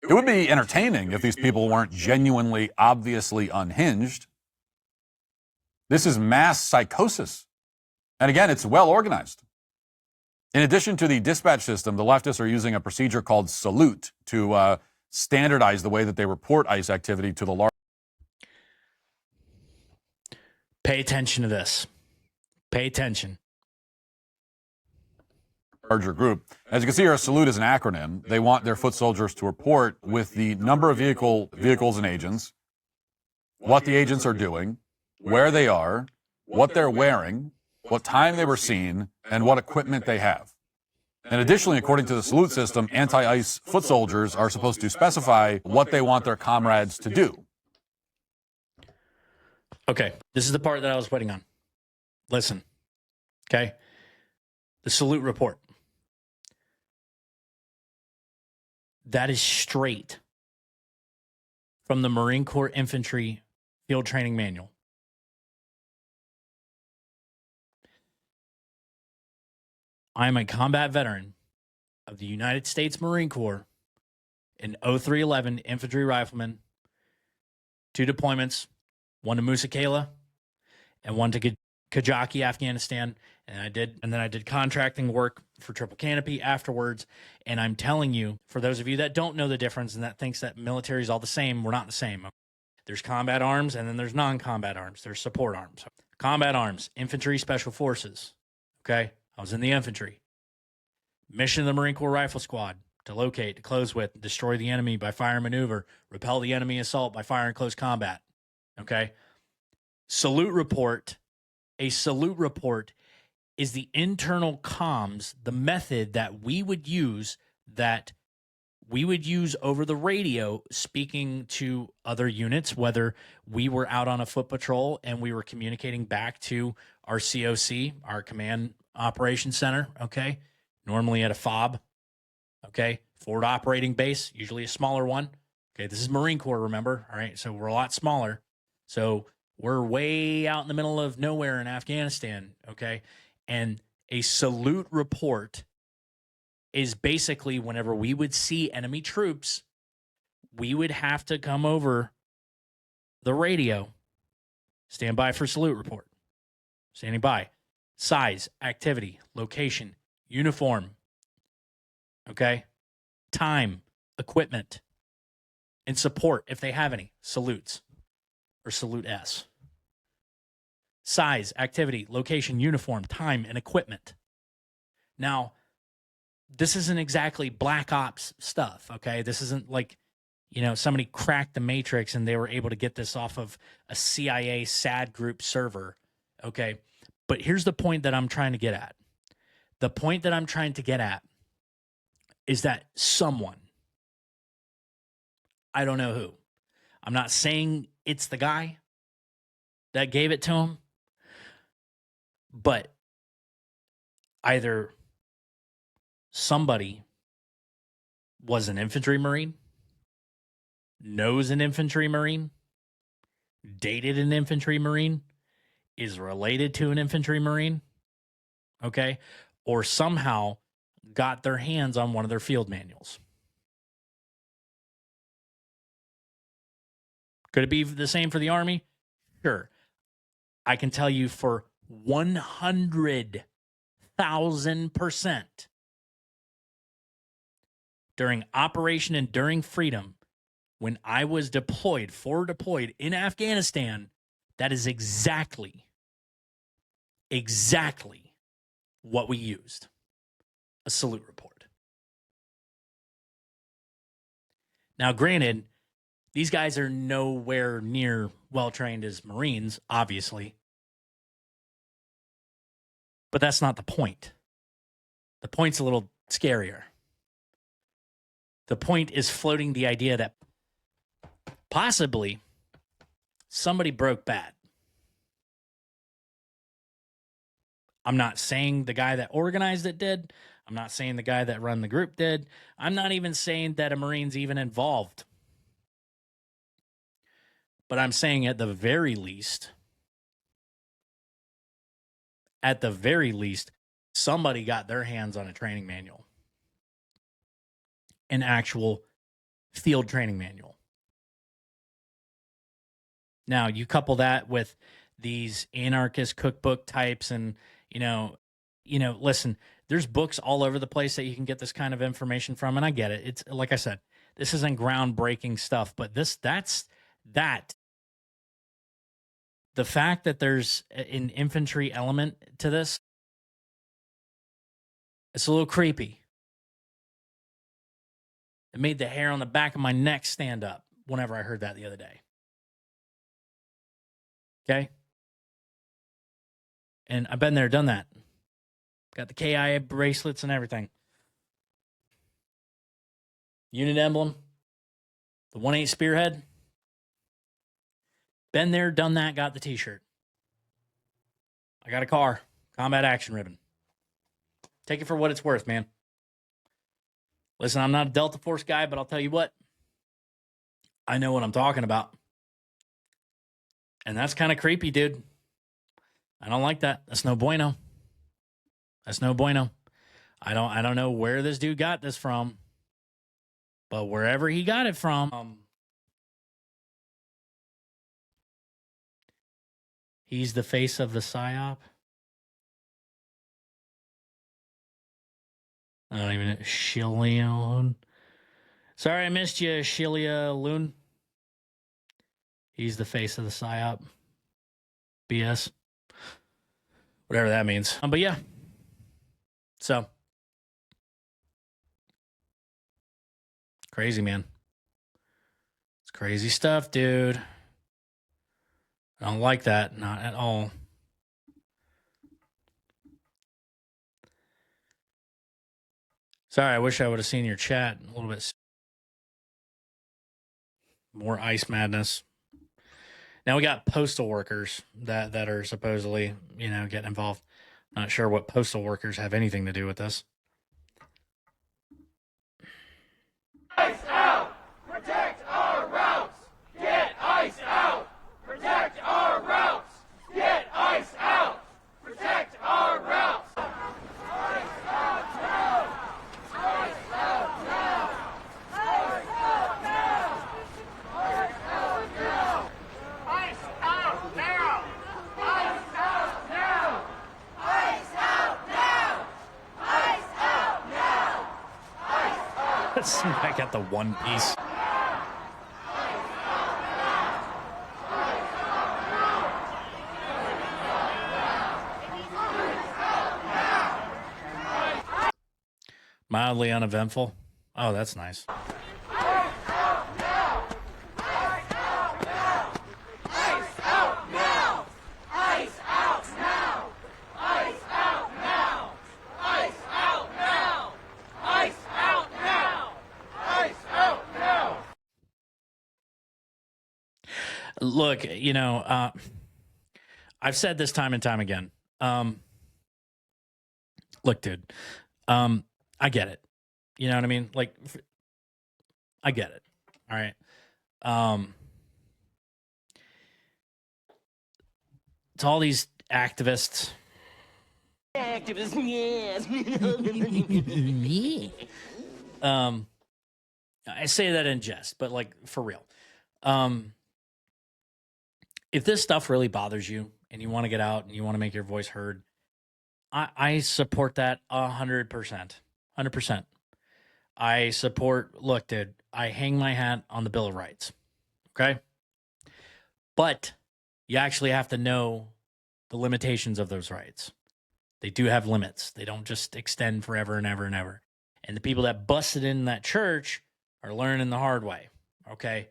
J: It would be entertaining if these people weren't genuinely, obviously unhinged. This is mass psychosis. And again, it's well organized. In addition to the dispatch system, the leftists are using a procedure called Salute to standardize the way that they report ICE activity to the large.
A: Pay attention to this. Pay attention.
J: Larger group. As you can see here, Salute is an acronym. They want their foot soldiers to report with the number of vehicles and agents, what the agents are doing, where they are, what they're wearing, what time they were seen, and what equipment they have. And additionally, according to the Salute system, anti-ICE foot soldiers are supposed to specify what they want their comrades to do.
A: Okay, this is the part that I was waiting on. Listen, okay? The Salute report. That is straight from the Marine Corps Infantry Field Training Manual. I am a combat veteran of the United States Marine Corps, an 0311 infantry rifleman, 2 deployments, one to Musa Kala and one to Kajaki, Afghanistan. And then I did contracting work for Triple Canopy afterwards. And I'm telling you, for those of you that don't know the difference and that thinks that military is all the same, we're not the same. There's combat arms and then there's non-combat arms. There's support arms. Combat arms, infantry, special forces. Okay, I was in the infantry. Mission of the Marine Corps Rifle Squad: to locate, to close with, destroy the enemy by fire and maneuver, repel the enemy assault by fire and close combat. Okay. Salute report. A salute report is the internal comms, the method that we would use over the radio, speaking to other units, whether we were out on a foot patrol and we were communicating back to our COC, our command operations center, okay? Normally at a FOB, okay? Forward operating base, usually a smaller one. Okay, this is Marine Corps, remember? All right, so we're a lot smaller. So we're way out in the middle of nowhere in Afghanistan, okay? And a salute report is basically whenever we would see enemy troops, we would have to come over The radio. Stand by for salute report. Standing by. Size, activity, location, uniform. Okay? Time, equipment, and support if they have any. Salutes or salute S. Size, activity, location, uniform, time, and equipment. Now, this isn't exactly Black Ops stuff, okay? This isn't like, you know, somebody cracked the Matrix and they were able to get this off of a CIA SAD group server, okay? But here's the point that I'm trying to get at. The point that I'm trying to get at is that someone, I don't know who, I'm not saying it's the guy that gave it to him, but either somebody was an infantry marine, knows an infantry marine, dated an infantry marine, is related to an infantry marine, okay, or somehow got their hands on one of their field manuals. Could it be the same for the Army? Sure. I can tell you for 100,000%, during Operation Enduring Freedom, when I was forward deployed in Afghanistan, that is exactly what we used. A salute report. Now, granted, these guys are nowhere near well-trained as Marines, obviously. But that's not the point. The point's a little scarier. The point is floating the idea that possibly somebody broke bad. I'm not saying the guy that organized it did. I'm not saying the guy that run the group did. I'm not even saying that a Marine's even involved. But I'm saying at the very least, somebody got their hands on a training manual. An actual field training manual. Now, you couple that with these anarchist cookbook types and, listen, there's books all over the place that you can get this kind of information from, and I get it. It's like I said, this isn't groundbreaking stuff, but that's the fact that there's an infantry element to this, it's a little creepy. It made the hair on the back of my neck stand up whenever I heard that the other day. Okay? And I've been there, done that. Got the KIA bracelets and everything. Unit emblem. The 1-8 spearhead. Been there, done that, got the t-shirt. I got a car. Combat action ribbon. Take it for what it's worth, man. Listen, I'm not a Delta Force guy, but I'll tell you what. I know what I'm talking about. And that's kind of creepy, dude. I don't like that. That's no bueno. That's no bueno. I don't know where this dude got this from. But wherever he got it from, he's the face of the PSYOP. I don't even know. Shilia Loon. Sorry, I missed you, Shilia Loon. He's the face of the PSYOP. BS. Whatever that means. But yeah. So. Crazy, man. It's crazy stuff, dude. I don't like that. Not at all. Sorry, I wish I would have seen your chat a little bit. More ice madness. Now we got postal workers that are supposedly, getting involved. Not sure what postal workers have anything to do with this.
K: Ice out! Protect our routes! Get ice out! Protect our routes! Get ice out! Protect our routes! Ice out now! Ice out now! Ice out now! Ice out now!
A: I got the one piece. Mildly uneventful. Oh, that's nice. Look, you know, I've said this time and time again. Look, dude, I get it. You know what I mean? Like, I get it. All right. It's all these activists.
G: Activists, yes.
A: I say that in jest, but like for real. If this stuff really bothers you and you want to get out and you want to make your voice heard, I support that 100%. 100%. I support, look, dude, I hang my hat on the Bill of Rights. Okay? But you actually have to know the limitations of those rights. They do have limits. They don't just extend forever and ever and ever. And the people that busted in that church are learning the hard way. Okay?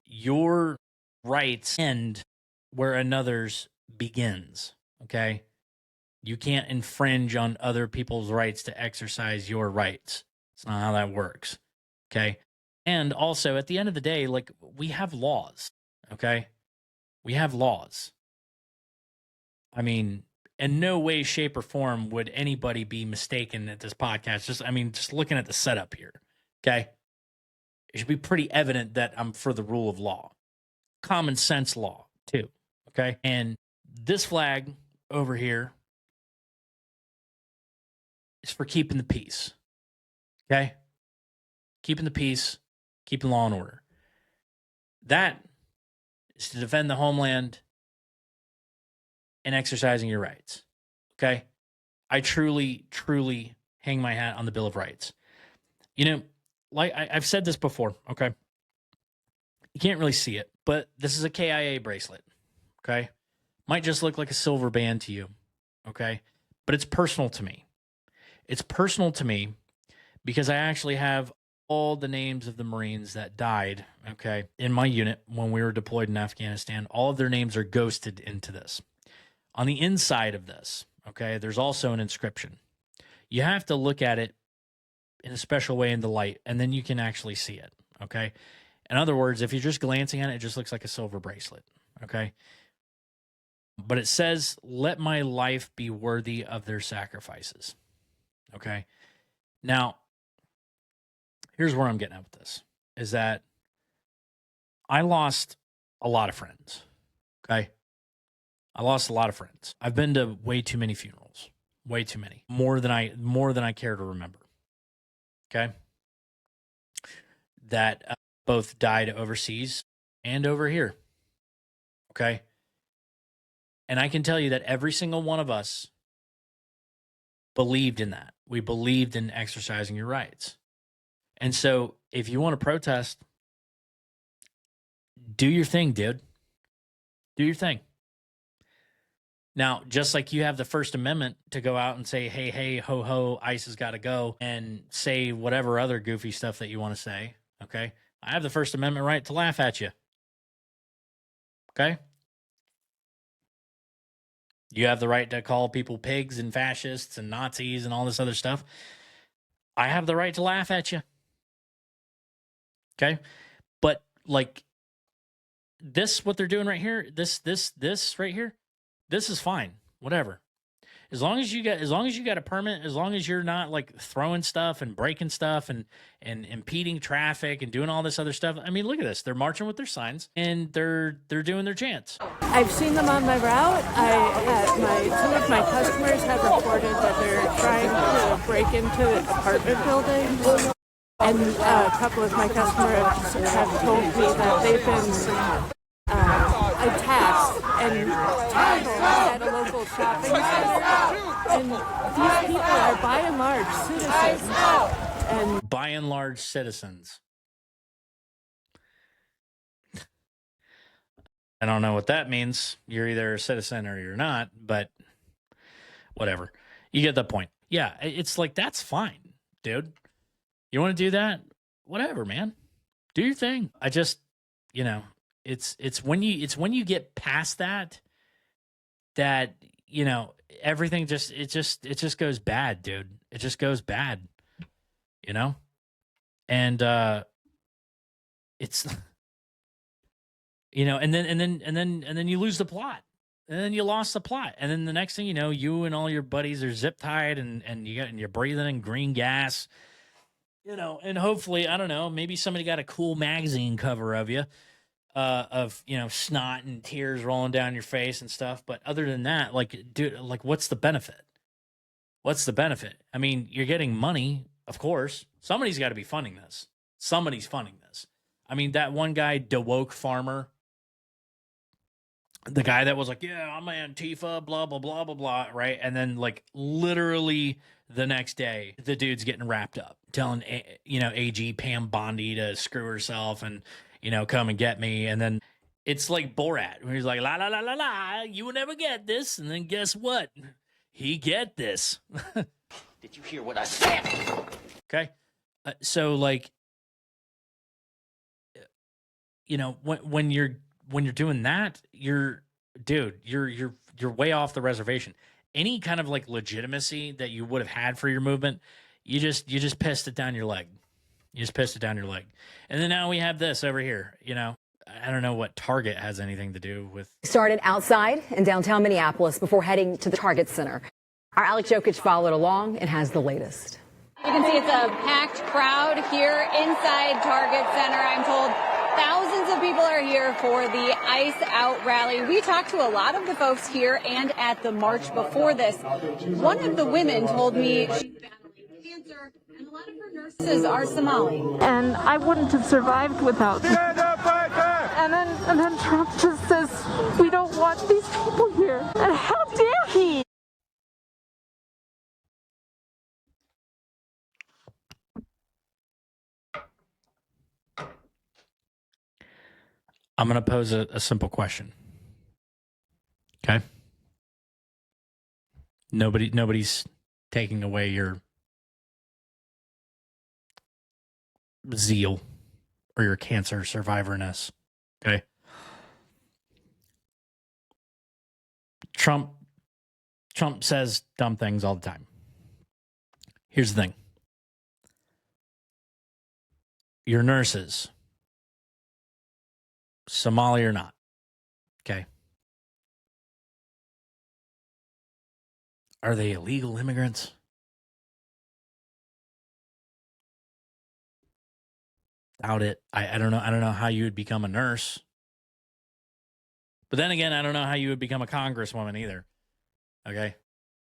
A: Your rights end where another's begins. Okay? You can't infringe on other people's rights to exercise your rights. It's not how that works. Okay? And also, at the end of the day, like, we have laws. Okay? We have laws. I mean, in no way, shape, or form would anybody be mistaken at this podcast. Just looking at the setup here. Okay? It should be pretty evident that I'm for the rule of law. Common sense law, too. Okay? And this flag over here is for keeping the peace. Okay? Keeping the peace, keeping law and order. That is to defend the homeland and exercising your rights. Okay? I truly, truly hang my hat on the Bill of Rights. You know, like I've said this before, okay? You can't really see it, but this is a KIA bracelet, okay? Might just look like a silver band to you, okay? But it's personal to me. It's personal to me because I actually have all the names of the Marines that died, okay, in my unit when we were deployed in Afghanistan. All of their names are ghosted into this. On the inside of this, okay, there's also an inscription. You have to look at it in a special way in the light, and then you can actually see it, okay? In other words, if you're just glancing at it, it just looks like a silver bracelet, okay? But it says, "Let my life be worthy of their sacrifices." Okay? Now, here's where I'm getting at with this, is that I lost a lot of friends, okay? I lost a lot of friends. I've been to way too many funerals, way too many, more than I care to remember, okay? That both died overseas and over here, okay? And I can tell you that every single one of us believed in that. We believed in exercising your rights. And so if you want to protest, do your thing, dude. Do your thing. Now, just like you have the First Amendment to go out and say, hey, hey, ho, ho, ICE has got to go, and say whatever other goofy stuff that you want to say, okay? I have the First Amendment right to laugh at you. Okay? You have the right to call people pigs and fascists and Nazis and all this other stuff. I have the right to laugh at you. Okay? But like this, what they're doing right here, this right here, this is fine. Whatever. As long as you got a permit, as long as you're not like throwing stuff and breaking stuff and impeding traffic and doing all this other stuff. I mean, look at this. They're marching with their signs and they're doing their chants.
L: I've seen them on my route. Two of my customers have reported that they're trying to break into apartment buildings. And a couple of my customers have told me that they've been attacked and tackled at a local shopping center. And these people are by and large citizens And
A: by and large, citizens. I don't know what that means. You're either a citizen or you're not, but whatever. You get the point. Yeah, it's like, that's fine, dude. You want to do that? Whatever, man. Do your thing. I just, you know, it's when you get past that, you know, everything just goes bad, dude. It just goes bad, you know? And it's you know, and then you lose the plot. And then you lost the plot. And then the next thing you know, you and all your buddies are zip tied and you're breathing in green gas. You know, and hopefully, I don't know, maybe somebody got a cool magazine cover of you, of, you know, snot and tears rolling down your face and stuff. But other than that, like, dude, like, what's the benefit? What's the benefit? I mean, you're getting money, of course. Somebody's got to be funding this. Somebody's funding this. I mean, that one guy, DeWoke Farmer, the guy that was like, yeah, I'm Antifa, blah, blah, blah, blah, blah, right? And then, like, literally the next day, the dude's getting wrapped up, telling, you know, AG Pam Bondi to screw herself and, you know, come and get me. And then it's like Borat, where he's like, la, la, la, la, la, you will never get this. And then guess what? He get this.
G: Did you hear what I said?
A: Okay. So, like, you know, when you're doing that, you're way off the reservation. Any kind of like legitimacy that you would have had for your movement, you just pissed it down your leg. You just pissed it down your leg. And then now we have this over here, you know. I don't know what Target has anything to do with.
M: Started outside in downtown Minneapolis before heading to the Target Center. Our Alex Jokic followed along and has the latest.
N: You can see it's a packed crowd here inside Target Center. I'm told thousands of people are here for the Ice Out rally. We talked to a lot of the folks here and at the march before this. One of the women told me she's battling cancer and a lot of her nurses are Somali.
O: And I wouldn't have survived without them. And then Trump just says, we don't want these people here. And how dare he?
A: I'm going to pose a simple question. Okay? Nobody's taking away your zeal or your cancer survivorness. Okay? Trump says dumb things all the time. Here's the thing. Your nurses, Somali or not, okay? Are they illegal immigrants? Doubt it. I don't know. I don't know how you would become a nurse. But then again, I don't know how you would become a congresswoman either. Okay?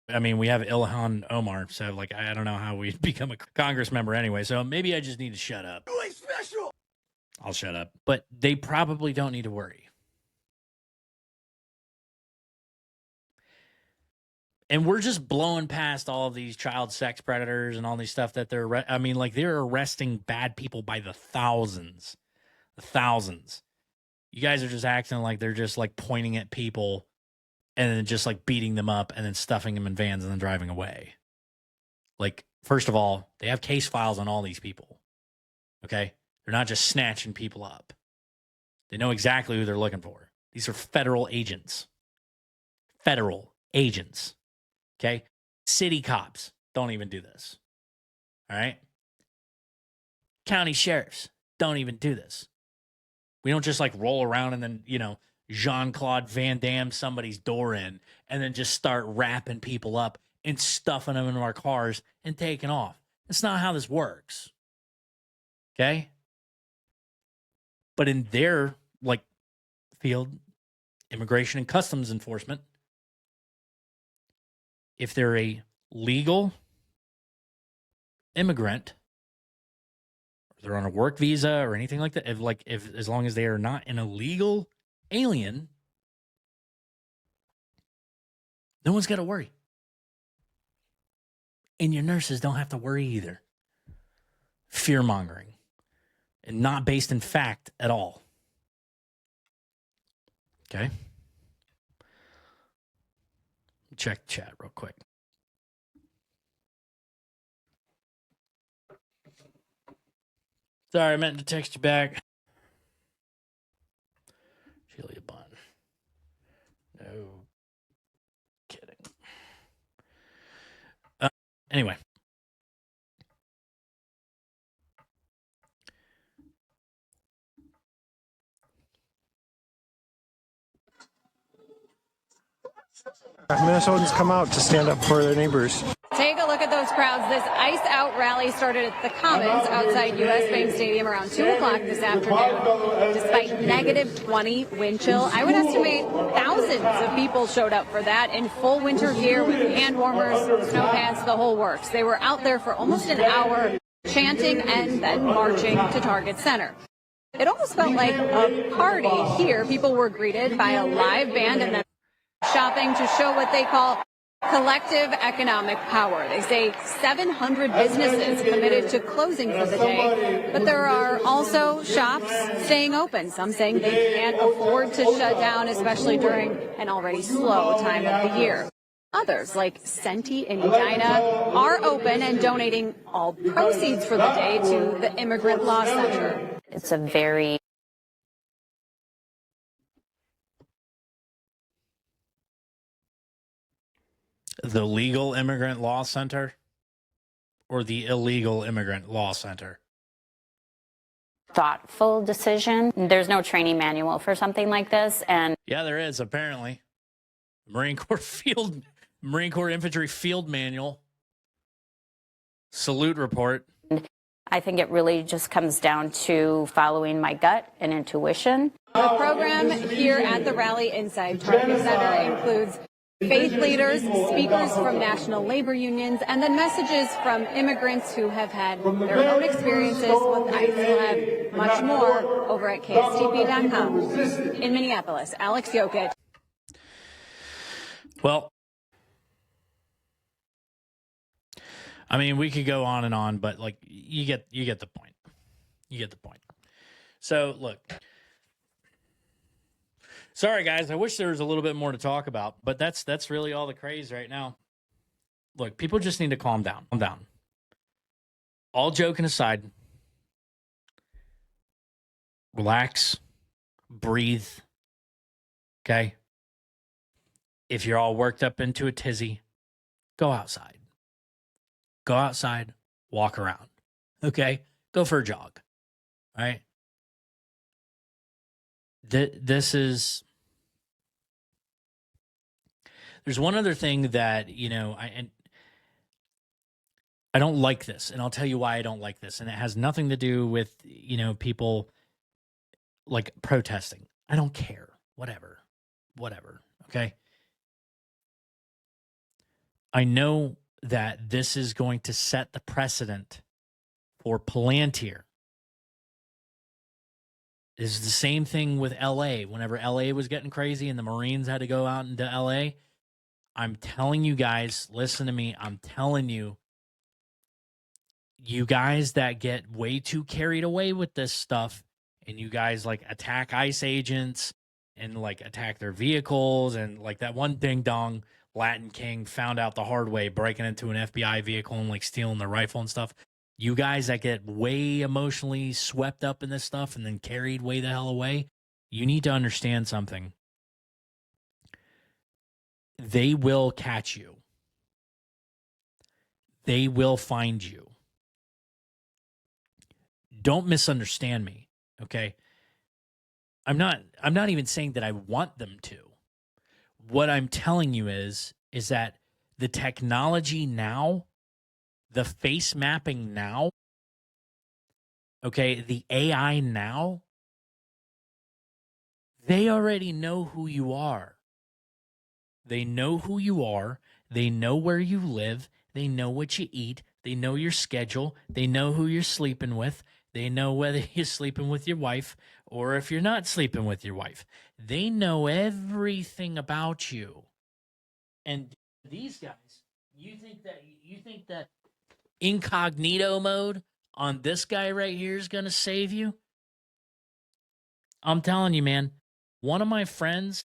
A: I mean, we have Ilhan Omar, so like I don't know how we'd become a Congress member anyway. So maybe I just need to shut up.
K: You ain't special.
A: I'll shut up. But they probably don't need to worry. And we're just blowing past all of these child sex predators and all these stuff that they're, I mean, like they're arresting bad people by the thousands. The thousands. You guys are just acting like they're just like pointing at people and then just like beating them up and then stuffing them in vans and then driving away. Like, first of all, they have case files on all these people. Okay? They're not just snatching people up. They know exactly who they're looking for. These are federal agents. Federal agents. Okay? City cops don't even do this. All right? County sheriffs don't even do this. We don't just like roll around and then, you know, Jean-Claude Van Damme somebody's door in and then just start wrapping people up and stuffing them into our cars and taking off. That's not how this works. Okay? But in their like field, immigration and customs enforcement, if they're a legal immigrant, or they're on a work visa or anything like that, if as long as they are not an illegal alien, no one's got to worry. And your nurses don't have to worry either. fear-mongering and not based in fact at all. Okay? Check the chat real quick. Sorry, I meant to text you back. Julia Bunn. No kidding. Anyway.
P: Minnesotans come out to stand up for their neighbors.
N: Take a look at those crowds. This Ice Out rally started at the Commons outside U.S. Bank Stadium around 2 o'clock this afternoon. Despite negative 20 wind chill, I would estimate thousands of people showed up for that in full winter gear with hand warmers, snow pants, the whole works. They were out there for almost an hour chanting and then marching to Target Center. It almost felt like a party here. People were greeted by a live band and then shopping to show what they call collective economic power. They say 700 businesses committed to closing for the day, but there are also shops staying open, some saying they can't afford to shut down, especially during an already slow time of the year. Others, like Senti and Edina, are open and donating all proceeds for the day to the Immigrant Law Center.
Q: It's a very
A: The Legal Immigrant Law Center or the Illegal Immigrant Law Center?
Q: thoughtful decision. There's no training manual for something like this, and
A: yeah, there is apparently. Marine Corps Infantry Field Manual. Salute report.
Q: I think it really just comes down to following my gut and intuition.
N: The program here at the rally inside Target Center includes faith leaders, speakers from national labor unions, and then messages from immigrants who have had their own experiences with ICE. We'll have much more over at KSTP.com. In Minneapolis, Alex Jokic.
A: Well, I mean, we could go on and on, but like you get the point. You get the point. So look. Sorry, guys. I wish there was a little bit more to talk about, but that's really all the craze right now. Look, people just need to calm down. Calm down. All joking aside, relax, breathe. Okay? If you're all worked up into a tizzy, go outside. Go outside, walk around. Okay? Go for a jog. All right? This is... There's one other thing that, you know, I don't like this, and I'll tell you why I don't like this, and it has nothing to do with, you know, people like protesting. I don't care. Whatever, okay? I know that this is going to set the precedent for Palantir. It's the same thing with LA. Whenever LA was getting crazy and the Marines had to go out into LA, I'm telling you guys, listen to me. I'm telling you, you guys that get way too carried away with this stuff and you guys like attack ICE agents and like attack their vehicles and like that one ding dong Latin King found out the hard way breaking into an FBI vehicle and like stealing their rifle and stuff. You guys that get way emotionally swept up in this stuff and then carried way the hell away, you need to understand something. They will catch you. They will find you. Don't misunderstand me, okay? I'm not even saying that I want them to. What I'm telling you is that the technology now, the face mapping now, okay, the AI now, they already know who you are. They know who you are. They know where you live. They know what you eat. They know your schedule. They know who you're sleeping with. They know whether you're sleeping with your wife or if you're not sleeping with your wife. They know everything about you. And these guys, you think that incognito mode on this guy right here is going to save you. I'm telling you, man. One of my friends,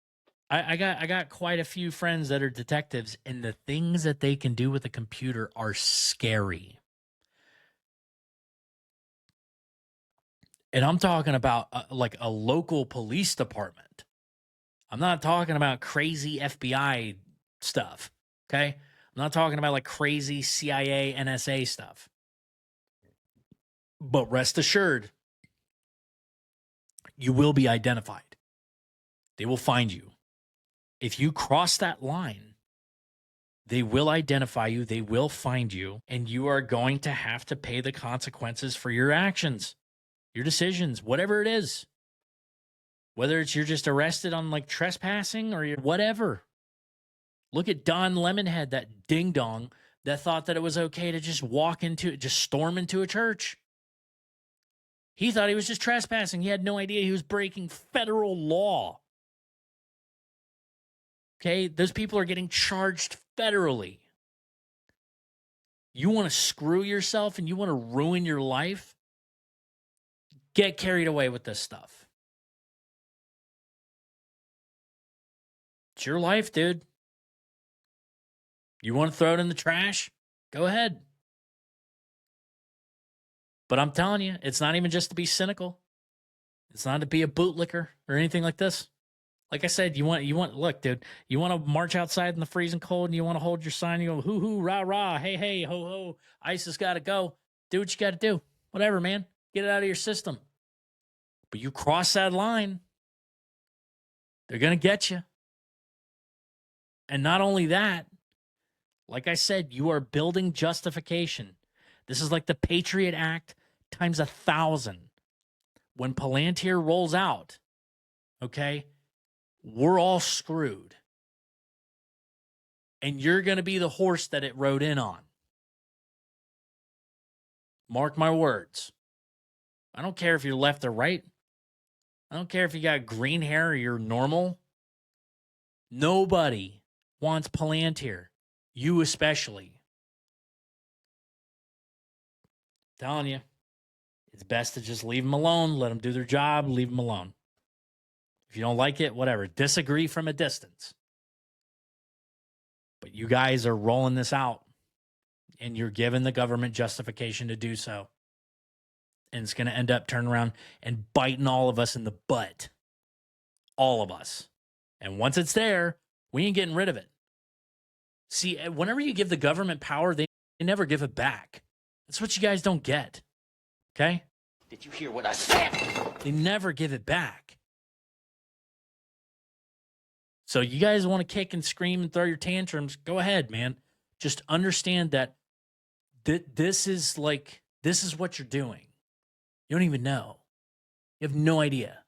A: I got quite a few friends that are detectives, and the things that they can do with a computer are scary. And I'm talking about like a local police department. I'm not talking about crazy FBI stuff, okay? I'm not talking about like crazy CIA, NSA stuff. But rest assured, you will be identified. They will find you. If you cross that line, they will identify you, they will find you, and you are going to have to pay the consequences for your actions, your decisions, whatever it is. Whether it's you're just arrested on like trespassing or whatever. Look at Don Lemonhead, that ding-dong that thought that it was okay to just storm into a church. He thought he was just trespassing. He had no idea he was breaking federal law. Okay, those people are getting charged federally. You want to screw yourself and you want to ruin your life? Get carried away with this stuff. It's your life, dude. You want to throw it in the trash? Go ahead. But I'm telling you, it's not even just to be cynical. It's not to be a bootlicker or anything like this. Like I said, look, dude, you want to march outside in the freezing cold and you want to hold your sign, you go, hoo, hoo, rah, rah, hey, hey, ho, ho, ICE has got to go. Do what you got to do. Whatever, man. Get it out of your system. But you cross that line, they're going to get you. And not only that, like I said, you are building justification. This is like the Patriot Act times 1,000. When Palantir rolls out, okay, we're all screwed. And you're going to be the horse that it rode in on. Mark my words. I don't care if you're left or right. I don't care if you got green hair or you're normal. Nobody wants Palantir. You especially. I'm telling you, it's best to just leave them alone. Let them do their job. Leave them alone. If you don't like it, whatever. Disagree from a distance. But you guys are rolling this out, and you're giving the government justification to do so. And it's going to end up turning around and biting all of us in the butt. All of us. And once it's there, we ain't getting rid of it. See, whenever you give the government power, they never give it back. That's what you guys don't get. Okay?
G: Did you hear what I said?
A: They never give it back. So you guys want to kick and scream and throw your tantrums, go ahead, man. Just understand that this is what you're doing. You don't even know. You have no idea.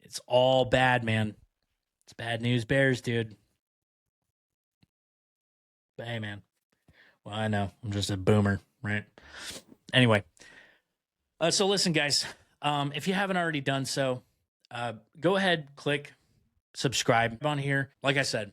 A: It's all bad, man. It's bad news bears, dude. But hey, man. Well, I know. I'm just a boomer, right? Anyway. So listen, guys. If you haven't already done so, go ahead, click subscribe on here. Like I said,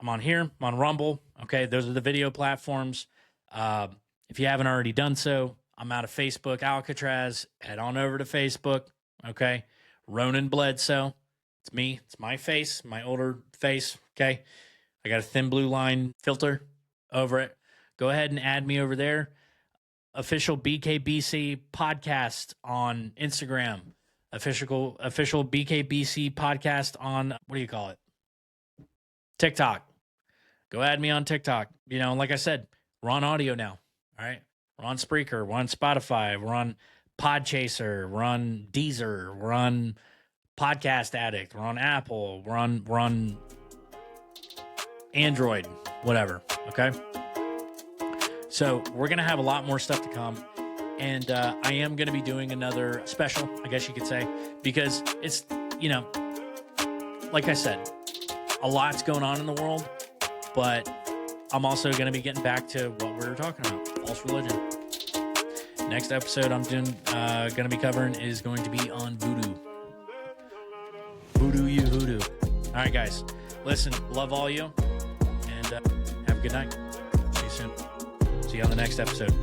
A: I'm on here. I'm on Rumble. Okay, those are the video platforms. If you haven't already done so, I'm out of Facebook, Alcatraz. Head on over to Facebook. Okay, Ronan Bledsoe. It's me. It's my face, my older face. Okay, I got a thin blue line filter over it. Go ahead and add me over there. Official BKBC podcast on Instagram. Official BKBC podcast on, what do you call it? TikTok. Go add me on TikTok. You know, like I said, we're on audio now. All right. We're on Spreaker. We're on Spotify. We're on Podchaser. We're on Deezer. We're on Podcast Addict. We're on Apple. We're on Android, whatever. Okay. So we're going to have a lot more stuff to come. And I am going to be doing another special, I guess you could say, because it's, you know, like I said, a lot's going on in the world, but I'm also going to be getting back to what we were talking about, false religion. Next episode I'm going to be covering is going to be on voodoo. Voodoo you voodoo. All right, guys, listen, love all you, and have a good night. See you soon. See you on the next episode.